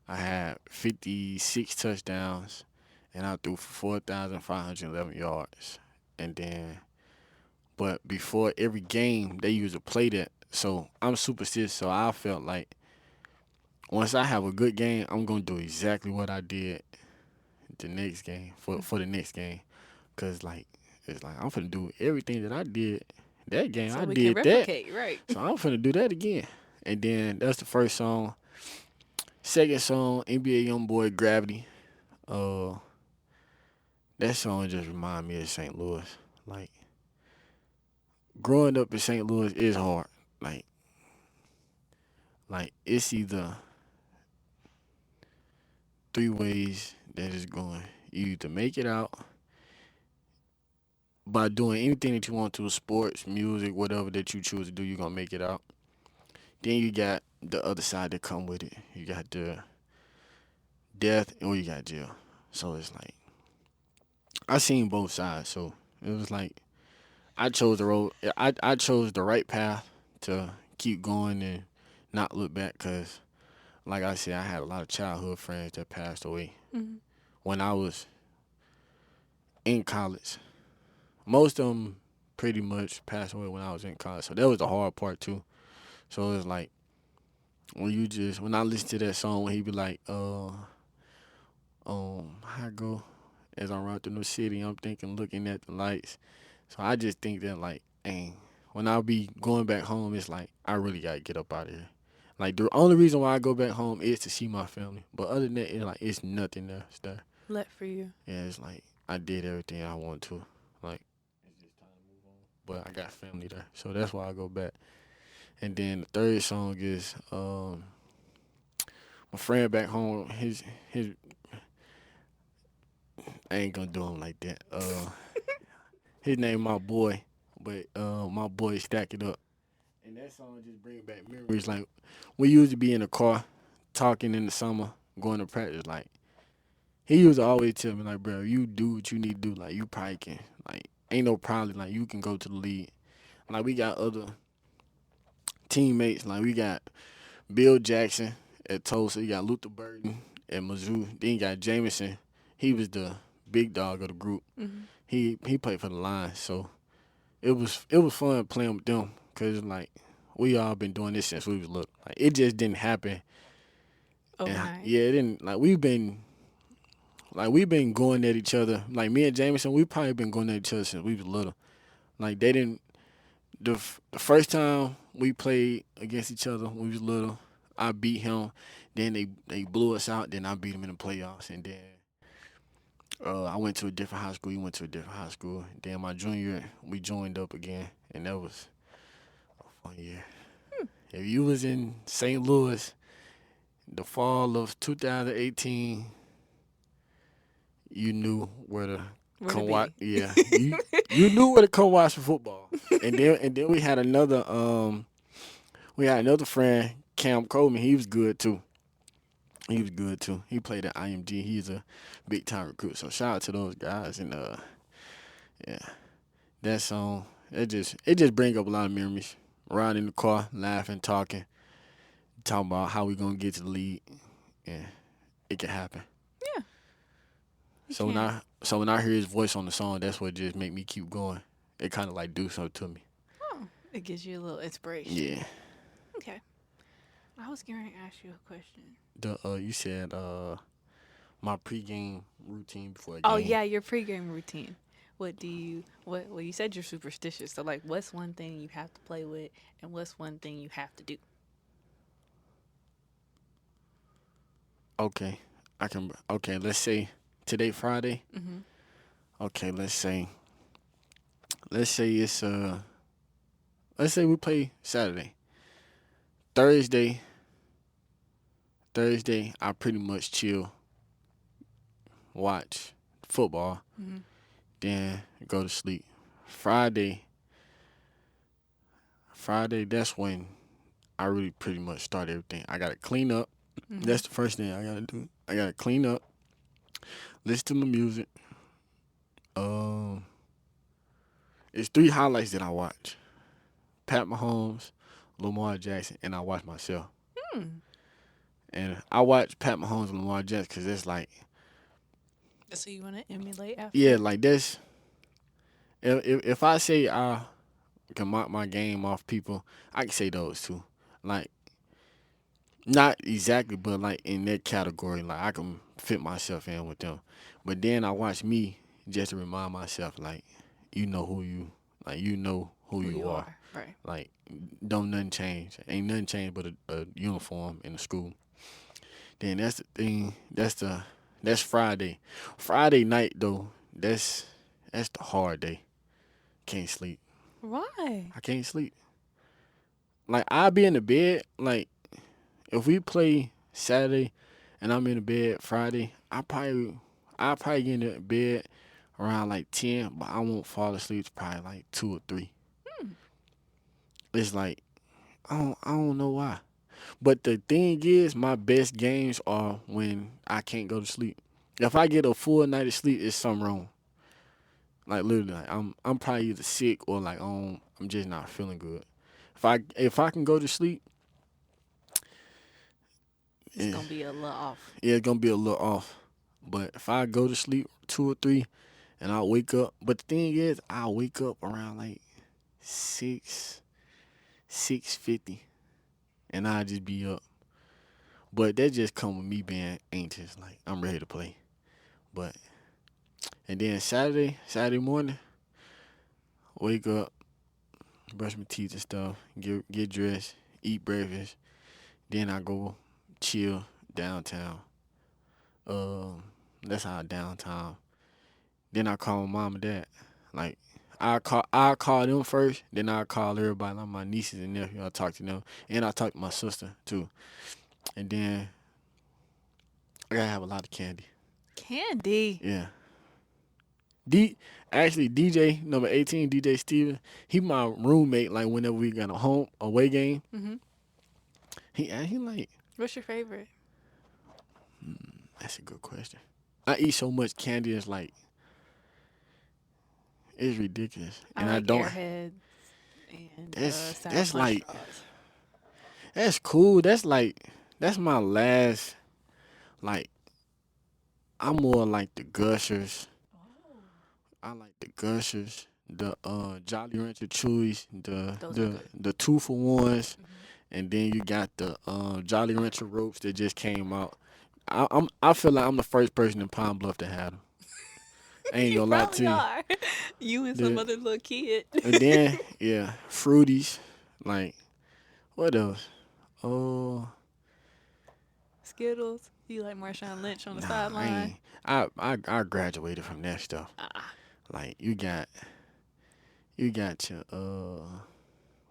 I had 56 touchdowns, and I threw for 4,511 yards. And then, but before every game, they used to play that So I'm superstitious. So I felt like once I have a good game, I'm gonna do exactly what I did the next game for the next game. Cause like it's like I'm finna do everything that I did that game. So I we can did that. replicate, right? So I'm finna do that again. And then that's the first song. Second song, NBA YoungBoy Gravity. Uh, that song just remind me of St. Louis. Like growing up in St. Louis is hard. Like it's either three ways that it's going. You either make it out by doing anything that you want to, sports, music, whatever that you choose to do, you're gonna make it out. Then you got the other side that come with it. You got the death or you got jail. So it's like I seen both sides. So it was like I chose the road. I chose the right path to keep going and not look back. Cause like I said, I had a lot of childhood friends that passed away Mm-hmm. when I was in college. Most of them pretty much passed away when I was in college. So that was the hard part too. So it was like when I listen to that song when he be like, how I go as I ride through the city, I'm thinking looking at the lights. So I just think that like, dang, when I be going back home, it's like I really gotta get up out of here. Like the only reason why I go back home is to see my family. But other than that, it's nothing there. It's there. Left for you. Yeah, it's like I did everything I want to. Like it's just time to move on. But I got family there, so that's why I go back. And then the third song is my friend back home. His I ain't gonna do him like that. His name my boy, but my boy Stack It Up. And that song just bring back memories. Like we used to be in the car, talking in the summer, going to practice. Like he used to always tell me, like, bro, you do what you need to do. Like you probably can. Like ain't no problem. Like you can go to the league. Like we got other teammates. Like we got Bill Jackson at Tulsa. You got Luther Burton at Mizzou. Then you got Jameson. He was the big dog of the group. Mm-hmm. He played for the Lions, so it was fun playing with them because like we all been doing this since we was little. Like it just didn't happen. Overnight. Yeah, it didn't. We've been going at each other. Like me and Jameson, we probably been going at each other since we was little. Like they didn't. The first time we played against each other when we was little, I beat him. Then they blew us out. Then I beat him in the playoffs. And then I went to a different high school. He went to a different high school. Then my junior year, we joined up again, and that was a fun year. If you was in St. Louis, the fall of 2018, you knew where to Where to come be. watch. Yeah, you knew where to come watch some football. And then we had another friend, Cam Coleman. He was good too. He played at IMG. He's a big time recruit. So shout out to those guys. And yeah, that song it just bring up a lot of memories. Riding in the car, laughing, talking about how we gonna get to the league. Yeah, it can happen. Yeah. So when I hear his voice on the song, that's what just make me keep going. It kind of like do something to me. Oh, it gives you a little inspiration. Yeah. Okay. I was going to ask you a question. You said my pregame routine before a game. Oh yeah, your pregame routine. What well, you said you're superstitious. So like what's one thing you have to play with and what's one thing you have to do? Okay. Let's say today Friday. Mm-hmm. Okay, let's say it's let's say we play Saturday. Thursday I pretty much chill, watch football, Mm-hmm. then go to sleep. Friday, that's when I really pretty much start everything. I gotta clean up. Mm-hmm. That's the first thing I gotta do. I gotta clean up, listen to my music. It's 3 highlights that I watch: Pat Mahomes, Lamar Jackson, and I watch myself. Hmm. And I watch Pat Mahomes and Lamar Jackson because it's like, So you want to emulate after? yeah, like that's if I say can mock my game off people, I can say those two. Like not exactly, but like in that category, like I can fit myself in with them. But then I watch me just to remind myself, like, you know who you, like you know who Who you you are. are. Right. Like, don't nothing change. Ain't nothing change but a uniform in the school. Then that's the thing. That's Friday. Friday night though. That's the hard day. Can't sleep. Why? I can't sleep. Like I be in the bed. Like if we play Saturday and I'm in the bed Friday, I probably get in the bed around like 10, but I won't fall asleep till probably like 2 or 3. Hmm. It's like I don't know why. But the thing is, my best games are when I can't go to sleep. If I get a full night of sleep, it's something wrong. Like literally, like, I'm probably either sick or like I'm just not feeling good. If I can go to sleep, It's yeah, gonna be a little off. yeah, it's gonna be a little off. But if I go to sleep 2 or 3 and I wake up, but the thing is, I wake up around like 6:50, and I just be up. But that just come with me being anxious. Like I'm ready to play. But and then Saturday morning, wake up, brush my teeth and stuff, get dressed, eat breakfast. Then I go chill downtown. Um, that's how downtown. Then I call my mom and dad. Like I call them first. Then I call everybody, like my nieces and nephews. I talk to them, and I talk to my sister too. And then I gotta have a lot of candy. Candy. Yeah. D actually DJ number 18, DJ Steven, he my roommate. Like whenever we got a home away game, Mhm. he like What's your favorite? that's a good question. I eat so much candy, it's ridiculous, I and I like don't. Airheads and Sour That's Punch like Straws. that's cool. That's my last. Like I'm more like the gushers. I like the gushers, the Jolly Rancher Chewies, the Those are the good. the 2 for 1s, Mhm. and then you got the Jolly Rancher ropes that just came out. I feel like I'm the first person in Pine Bluff to have them. I ain't You gonna lie to probably you. are. You and some The other little kid. and then yeah, fruities. Like what else? Oh Skittles. You like Marshawn Lynch on the nah, I sideline. ain't. I graduated from that stuff. Ah. Like you got your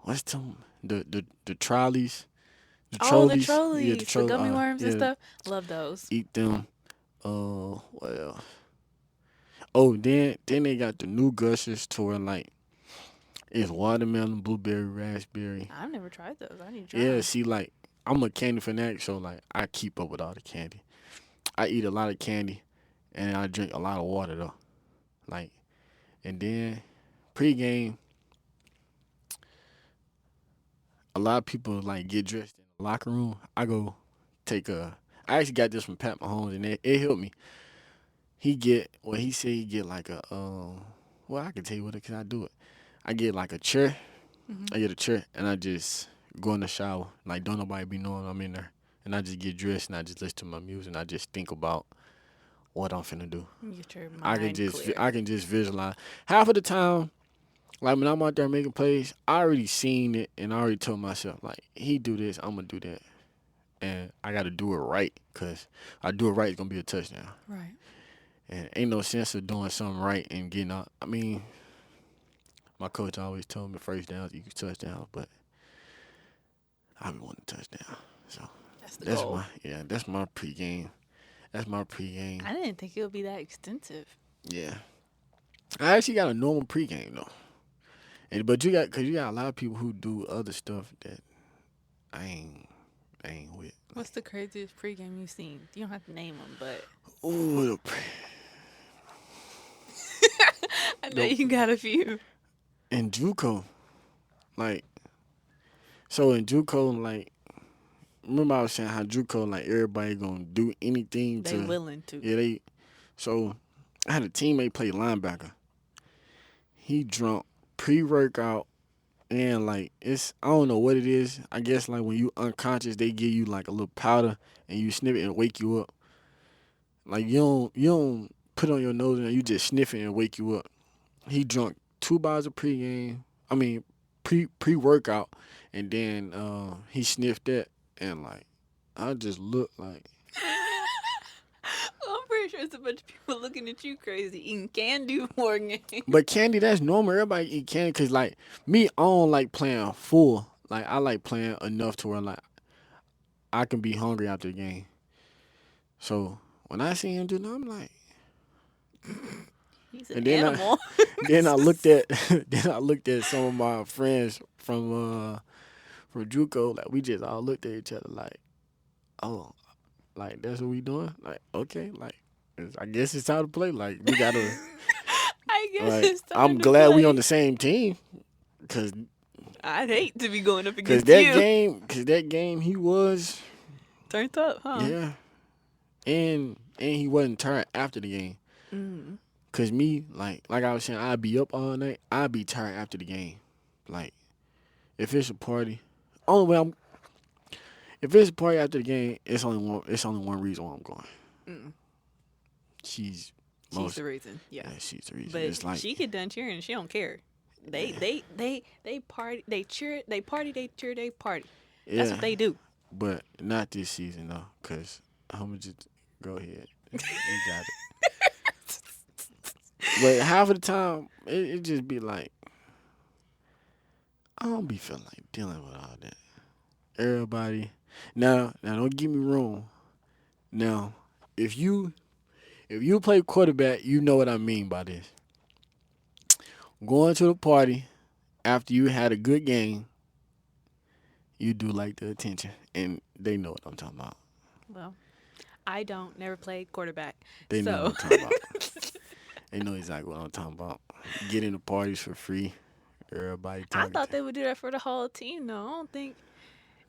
what's them the trolleys, the Oh, the trolleys. Yeah, the trolleys, the troll. gummy worms and Yeah, stuff. Love those. eat them. What else? Oh, then they got the new gushers to where like it's watermelon, blueberry, raspberry. I've never tried those. I need to try Yeah, them. see, like I'm a candy fanatic, so like I keep up with all the candy. I eat a lot of candy, and I drink a lot of water though. Like, and then pregame, a lot of people like get dressed in the locker room. I go take a. I actually got this from Pat Mahomes, and it helped me. He said he get like a Well, I can tell you what it can I do it. I get like a chair. Hmm. I get a chair, and I just go in the shower. Like don't nobody be knowing I'm in there, and I just get dressed and I just listen to my music and I just think about what I'm finna do. Get your I can mind just clear. I can just visualize. Half of the time, like when I'm out there making plays, I already seen it and I already told myself like he do this, I'm gonna do that, and I got to do it right because I do it right, it's gonna be a touchdown. Right. And ain't no sense of doing something right and getting out. I mean, my coach always told me first downs you can touchdown, but I be wanting a touchdown. So That's the goal. that's my pregame. That's my pregame. I didn't think it would be that extensive. Yeah, I actually got a normal pregame though. But you got a lot of people who do other stuff that I ain't I ain't with. What's Like, the craziest pregame you've seen? You don't have to name them, but ooh, I know the you got a few. in JUCO, like so in JUCO, like remember I was saying how JUCO, like everybody gonna do anything They to willing to. yeah they. So I had a teammate play linebacker. He drunk pre-workout And like I don't know what it is. I guess like when you unconscious, they give you like a little powder and you sniff it and wake you up. Like you don't put it on your nose and you just sniff it and wake you up. He drunk 2 bottles of pregame. I mean pre workout, and then he sniffed that and like I just looked like. I'm pretty sure it's a bunch of people looking at you crazy eating candy before a game. But candy, that's normal. Everybody eat candy because like me, I don't like playing full. Like I like playing enough to where like I can be hungry after the game. So when I see him do that, I'm like, He's an and then animal. then I looked at then I looked at some of my friends from JUCO. Like we just all looked at each other like, oh, like that's what we doing. Like okay, like I guess it's time to play. Like we gotta. I guess Like it's time I'm to glad we play. on the same team, cause I'd hate to be going up against that you. that game he was Turned up, huh? yeah, and he wasn't tired after the game. Mm. Cause me like I was saying, I'd be up all night. I'd be tired after the game. Like if it's a party, only way I'm. If it's a party after the game, it's only one. It's only one reason why I'm going. Mm. She's She's the reason. Yeah. she's the reason. But It's like she get done cheering and she don't care. They party, they cheer, they party, they cheer, they party. That's yeah, what they do. but not this season though. Cause I'm gonna just go ahead. You got it. But half of the time, it just be like, I don't be feeling like dealing with all that. Everybody, now don't get me wrong. Now, if you play quarterback, you know what I mean by this. Going to the party after you had a good game, you do like the attention, and they know what I'm talking about. Well, I don't. Never played quarterback. They know So what I'm talking about. They know exactly what I'm talking about. Get into parties for free. Everybody I talking. thought they would do that for the whole team. though. I don't think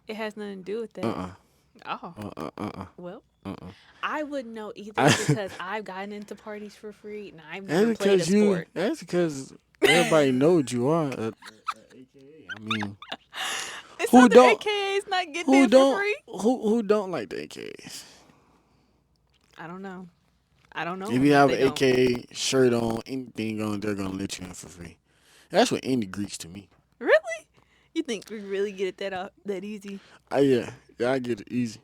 it has nothing to do with that. Oh, well, I wouldn't know either because I've gotten into parties for free and I've never played a sport. That's because everybody knows you are. AKA. I mean, It's who not don't- the AKAs not getting in for free? who don't like the AKAs? I don't know. I don't know. If you have They an don't. AKA shirt on, anything on, they're gonna let you in for free. That's what indie Greeks to me. Really? You think we really get it that easy? Yeah, I get it easy.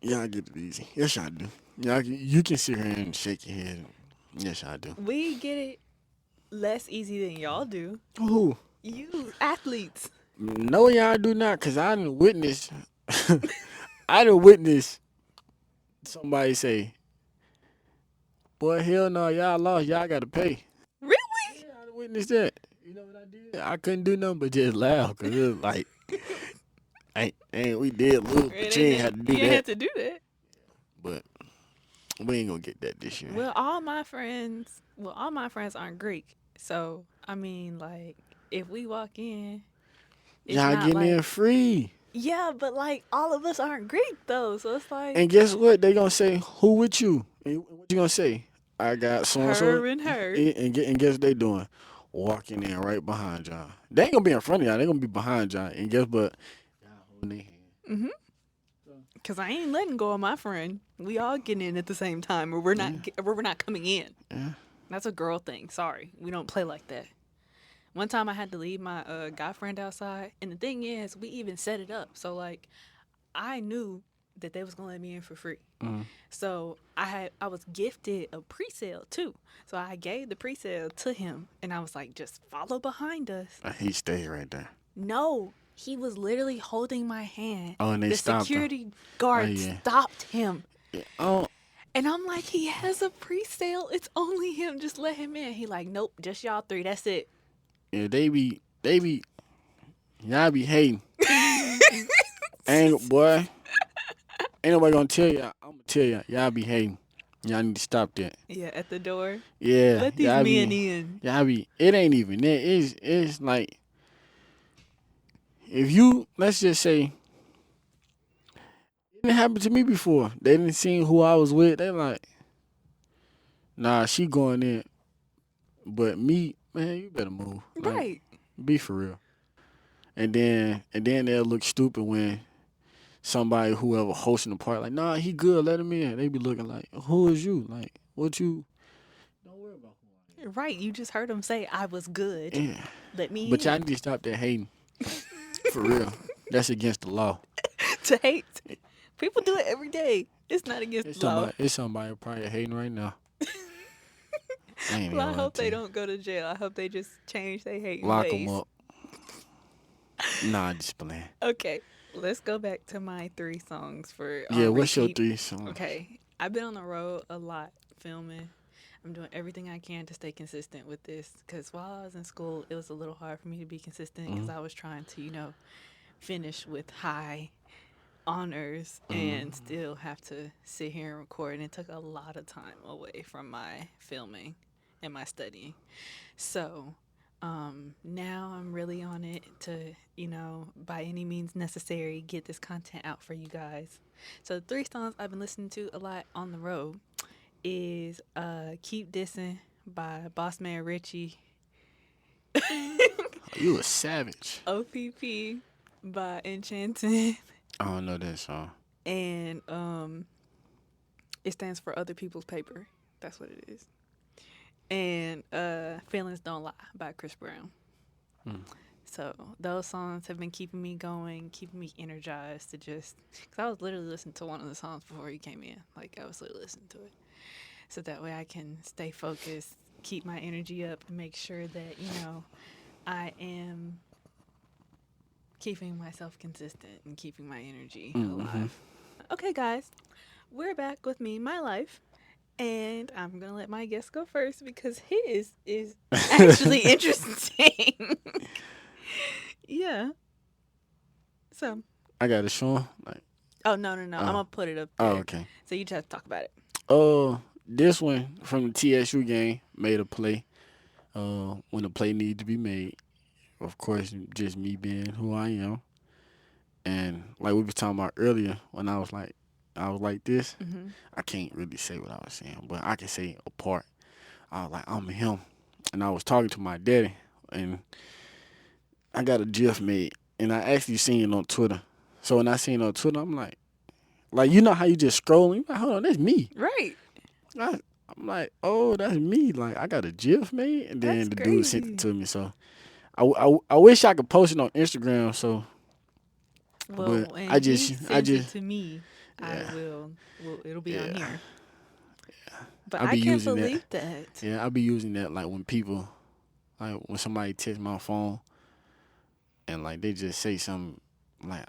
Yeah, I get it easy. Yes, I do. Yeah, you can sit here and shake your head. Yes, I do. We get it less easy than y'all do. Who? You athletes. No, y'all do not, cause I didn't witness. I didn't witness somebody say, "Boy, hell no, y'all lost. Y'all got to pay." Really? Yeah, I done witnessed that. You know what I did? I couldn't do nothing but just laugh, cause it was like, we did lose, but you ain't had to do You ain't that. have to do that. But we ain't gonna get that this year. Well, all my friends aren't Greek. So, I mean, like, if we walk in, it's y'all not getting like, in free. yeah, but like all of us aren't Greek though. So it's like And guess what? They gonna say, "Who with you?" And what you gonna say? I got so and so. her and her. And guess what they doing? Walking in right behind y'all. They ain't gonna be in front of y'all. They gonna be behind y'all. And guess what? Y'all holding their hand. Cause I ain't letting go of my friend. We all getting in at the same time, or we're not coming in. Yeah. That's a girl thing. Sorry, we don't play like that. One time I had to leave my guy friend outside, and the thing is, we even set it up. So like, I knew that they was gonna let me in for free. So I was gifted a pre-sale too. So I gave the pre-sale to him, and I was like, just follow behind us. He stayed right there. No, he was literally holding my hand. Oh, and they the stopped him. security guard yeah. stopped him. Yeah. Oh, And I'm like, he has a pre-sale. It's only him. Just let him in. He like, nope, just y'all three. That's it. yeah. They be. Y'all be hating. Boy. Ain't nobody gonna tell y'all. I'm gonna tell y'all. Y'all be hating. Y'all need to stop that. Yeah, at the door. Yeah. Let these y'all men be, in. Y'all be. It ain't even that. It's like. If you, let's just say, it didn't happen to me before. They didn't see who I was with. They like, nah, she going in. But me, man, you better move. Like, Right. Be for real. And then they'll look stupid when somebody whoever hosting the party like, nah, he good, let him in. They be looking like, who is you? Like, what you? Don't worry about who Right. You just heard him say I was good. I am. Yeah, Let me but y'all in. need to stop that hating. For real, that's against the law. To hate. People do it every day. It's not against It's the law. somebody probably hating right now. I ain't Well, I even hope they lying to don't go to jail. I hope they just change their you. hating Lock them ways. up. Nah, just playing. Okay, let's go back to my 3 songs for Yeah, on what's your repeat. 3 songs? Okay, I've been on the road a lot filming. I'm doing everything I can to stay consistent with this because while I was in school, it was a little hard for me to be consistent because I was trying to, finish with high honors and still have to sit here and record. And it took a lot of time away from my filming and my studying. So now I'm really on it to, by any means necessary, get this content out for you guys. So the 3 songs I've been listening to a lot on the road is Keep Dissing by Bossman Richie, You a savage. OPP by Enchanted, I don't know that song. and it stands for Other People's Paper. That's what it is. And Feelings Don't Lie by Chris Brown. So those songs have been keeping me going, keeping me energized to just, because I was literally listening to one of the songs before you came in. Like, I was literally listening to it. So that way I can stay focused, keep my energy up, and make sure that, I am keeping myself consistent and keeping my energy alive. Okay, guys, we're back with me, my life. And I'm going to let my guest go first because his is actually interesting. Yeah. So. I got to show him. Like, Oh, no. I'm going to put it up there. oh, okay. So you just have to talk about it. This one from the TSU game made a play. When a play needed to be made. Of course, just me being who I am. And like we were talking about earlier, when I was like this, I can't really say what I was saying, but I can say a part. I was like, I'm him. And I was talking to my daddy, and I got a GIF made, and I actually seen it on Twitter. So when I seen it on Twitter, I'm like, you know how you just scroll, and you're like, hold on, that's me. Right. I'm like, oh, that's me. Like, I got a GIF made, and then the dude sent it to me. So I wish I could post it on Instagram. So, well, but when I just he sends it to me, yeah. I will. Well, it'll be on here. Yeah. But I can't believe that. Yeah, I'll be using that like when people, like when somebody texts my phone, and like they just say something like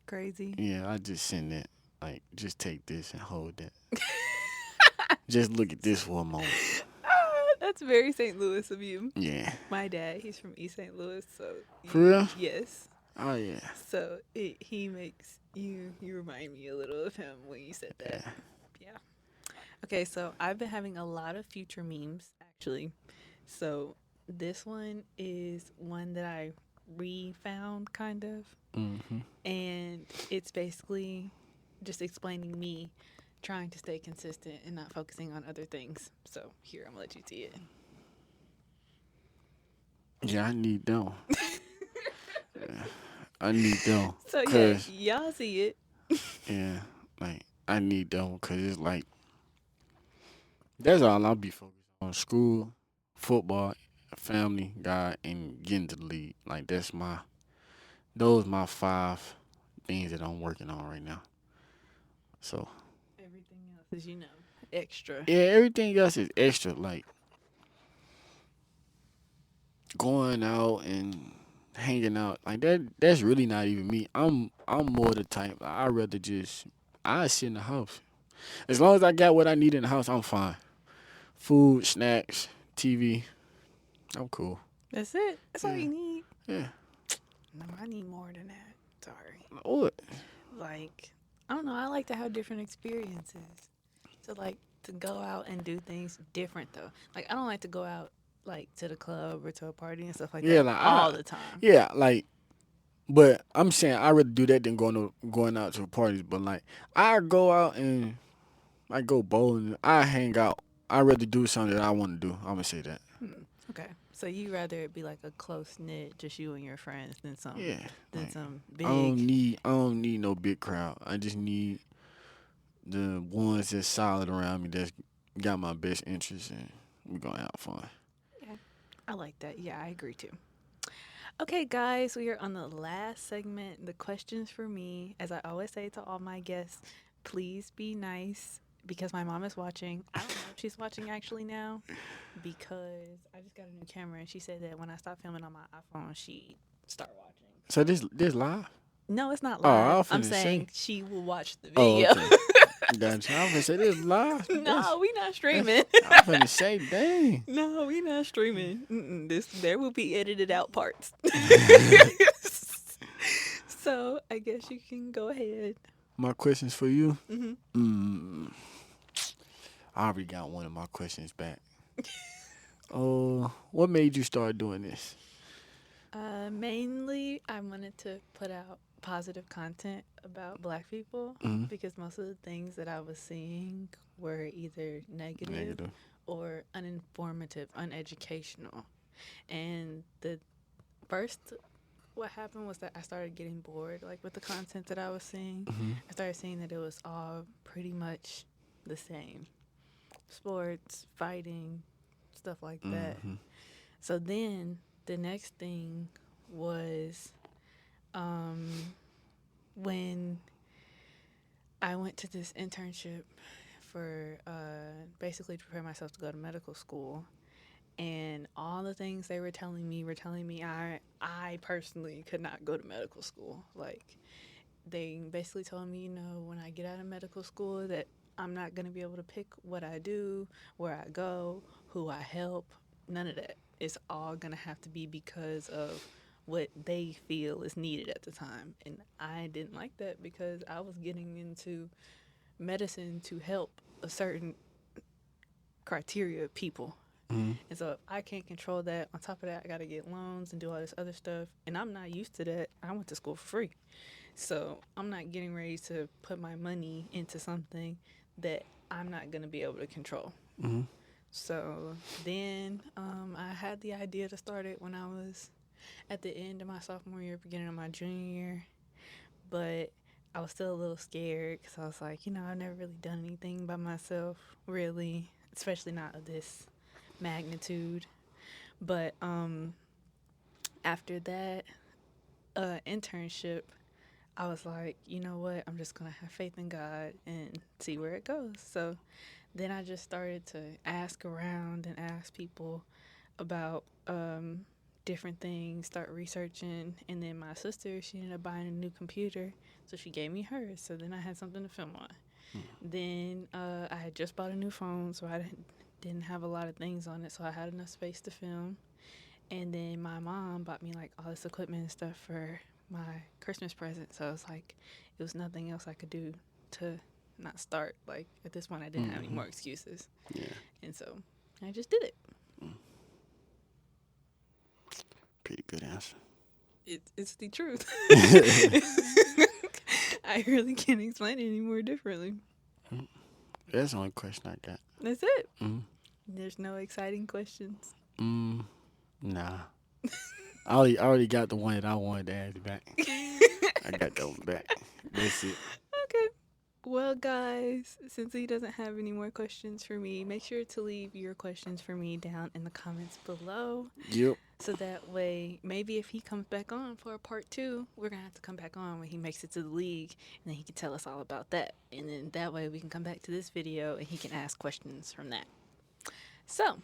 crazy. Yeah, I just send that. Like, just take this and hold that. Just look at this for a moment. That's very St. Louis of you. Yeah. My dad, he's from East St. Louis, so. For real? Yes. Oh yeah. So he makes you remind me a little of him when you said that. Yeah. Okay, so I've been having a lot of future memes actually. So this one is one that I refound kind of. And it's basically just explaining me trying to stay consistent and not focusing on other things. So here, I'm gonna let you see it. Yeah, I need that one. I need that one. So yeah, y'all see it. Yeah, like I need that one because it's like that's all I'll be focused on: school, football, family, God, and getting to the league. Like those my 5 things that I'm working on right now. So everything else is extra. Yeah, everything else is extra. Like going out and hanging out, like that's really not even me. I'm more the type, I'd rather I sit in the house. As long as I got what I need in the house, I'm fine. Food, snacks, TV, I'm cool. That's it. That's all you need. Yeah. No, I need more than that. Sorry. What? Like, I don't know, I like to have different experiences. So like to go out and do things different though. Like I don't like to go out like to the club or to a party and stuff like that like all the time. Yeah, like, but I'm saying I'd rather do that than going out to parties. But like, I go out and go bowling. I hang out. I'd rather do something that I want to do. I'm gonna say that. Okay, So you rather it be like a close knit, just you and your friends, than Yeah. some I big. don't need no big crowd. I just need the ones that's solid around me that's got my best interests and we gonna have fun. Yeah, I like that. Yeah, I agree too. Okay, guys, we are on the last segment. The questions for me, as I always say to all my guests, please be nice because my mom is watching. I don't know if she's watching actually now because I just got a new camera and she said that when I stop filming on my iPhone, she start watching. So this live? No, it's not Oh, I live. was I'm finna say. saying she will watch the Oh, video. okay. Gotcha. I was finna say this live. No, we not That's streaming. I was finna say, dang. No, we not streaming. There will be edited out parts. So I guess you can go ahead. My questions for you. Hmm. Mm, I already got one of my questions back. Oh, what made you start doing this? Mainly, I wanted to put out positive content about Black people Mm, because most of the things that I was seeing were either negative negative. or uninformative, uneducational. And the first, what happened was that I started getting bored, like with the content that I was seeing. Mm-hmm. I started seeing that it was all pretty much the same sports, fighting, stuff like that. Mm-hmm. So then the next thing was um, when I went to this internship for basically to prepare myself to go to medical school. And all the things they were telling me I personally could not go to medical school. Like, they basically told me, when I get out of medical school that I'm not going to be able to pick what I do, where I go, who I help, none of that. It's all going to have to be because of what they feel is needed at the time. And I didn't like that because I was getting into medicine to help a certain criteria of people. Mm-hmm. And so if I can't control that, on top of that, I got to get loans and do all this other stuff. And I'm not used to that. I went to school for free. So I'm not getting ready to put my money into something that I'm not going to be able to control. Mm-hmm. So then I had the idea to start it when I was at the end of my sophomore year, beginning of my junior year. But I was still a little scared because I was like, I've never really done anything by myself, really, especially not of this magnitude. But after that internship, I was like, you know what? I'm just going to have faith in God and see where it goes. So then I just started to ask around and ask people about different things, start researching. And then my sister, she ended up buying a new computer. So she gave me hers. So then I had something to film on. Then I had just bought a new phone, so I didn't have a lot of things on it. So I had enough space to film. And then my mom bought me like all this equipment and stuff for my Christmas present. So it was like, it was nothing else I could do to not start. Like, at this point, I didn't have any more excuses. Yeah. And so I just did it. Pretty good answer. It's the truth. I really can't explain it any more differently. That's the only question I got. That's it. Mm. There's no exciting questions. Nah. I already got the one that I wanted to ask back. I got that one back. That's it. Okay. Well, guys, since he doesn't have any more questions for me, make sure to leave your questions for me down in the comments below. Yep. So that way, maybe if he comes back on for a part 2, we're going to have to come back on when he makes it to the league, and then he can tell us all about that. And then that way we can come back to this video and he can ask questions from that. So,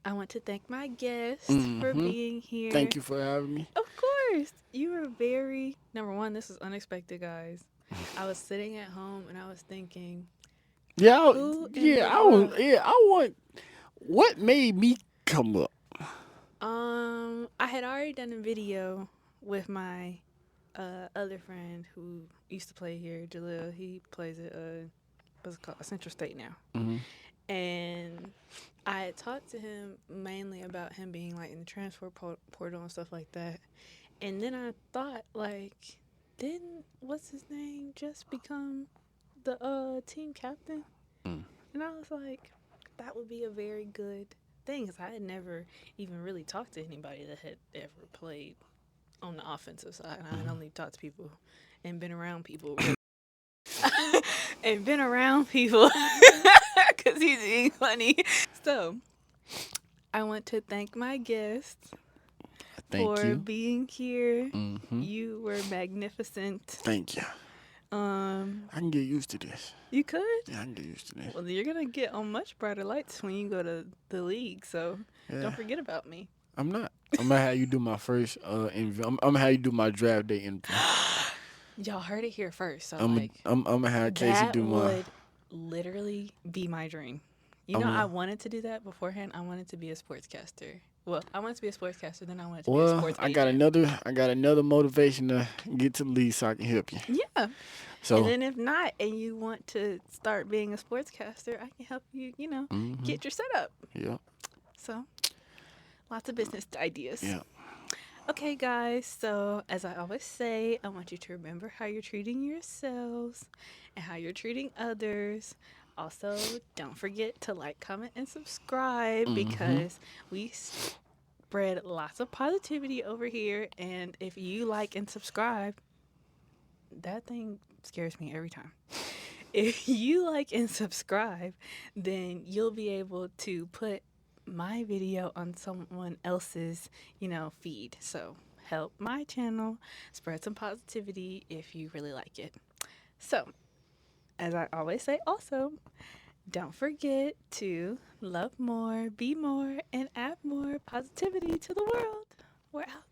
I want to thank my guest for being here. Thank you for having me. Of course. You were very, number one, this was unexpected, guys. I was sitting at home and I was thinking, I want. What made me come up? I had already done a video with my other friend who used to play here, Jalil. He plays at what's it called, Central State now. Mm-hmm. And I had talked to him mainly about him being like in the transfer portal and stuff like that. And then I thought, like, didn't what's his name just become the team captain? And I was like, that would be a very good thing is I had never even really talked to anybody that had ever played on the offensive side. I had only talked to people and been around people. And been around people because he's being funny. So, I want to thank my guests Thank for you. being here. Mm-hmm. You were magnificent. Thank you. I can get used to this. You could? Yeah, I can get used to this. Well, you're going to get on much brighter lights when you go to the league, so don't forget about me. I'm not. I'm gonna have you do my first interview. I'm gonna have you do my draft day interview. Y'all heard it here first, so I'm gonna have Casey do my. That would literally be my dream. You know, I wanted to do that beforehand. I wanted to be a sportscaster. Well, I wanted to be a sportscaster, then I wanted to be a sports agent. I got another motivation to get to the league so I can help you. Yeah. So, and then if not, and you want to start being a sportscaster, I can help you, get your setup. Yeah. So, lots of business ideas. Yeah. Okay, guys. So, as I always say, I want you to remember how you're treating yourselves and how you're treating others. Also, don't forget to like, comment, and subscribe because we spread lots of positivity over here. And if you like and subscribe, that thing scares me every time. If you like and subscribe, then you'll be able to put my video on someone else's, feed. So help my channel spread some positivity if you really like it. So, as I always say also, don't forget to love more, be more, and add more positivity to the world. We're out.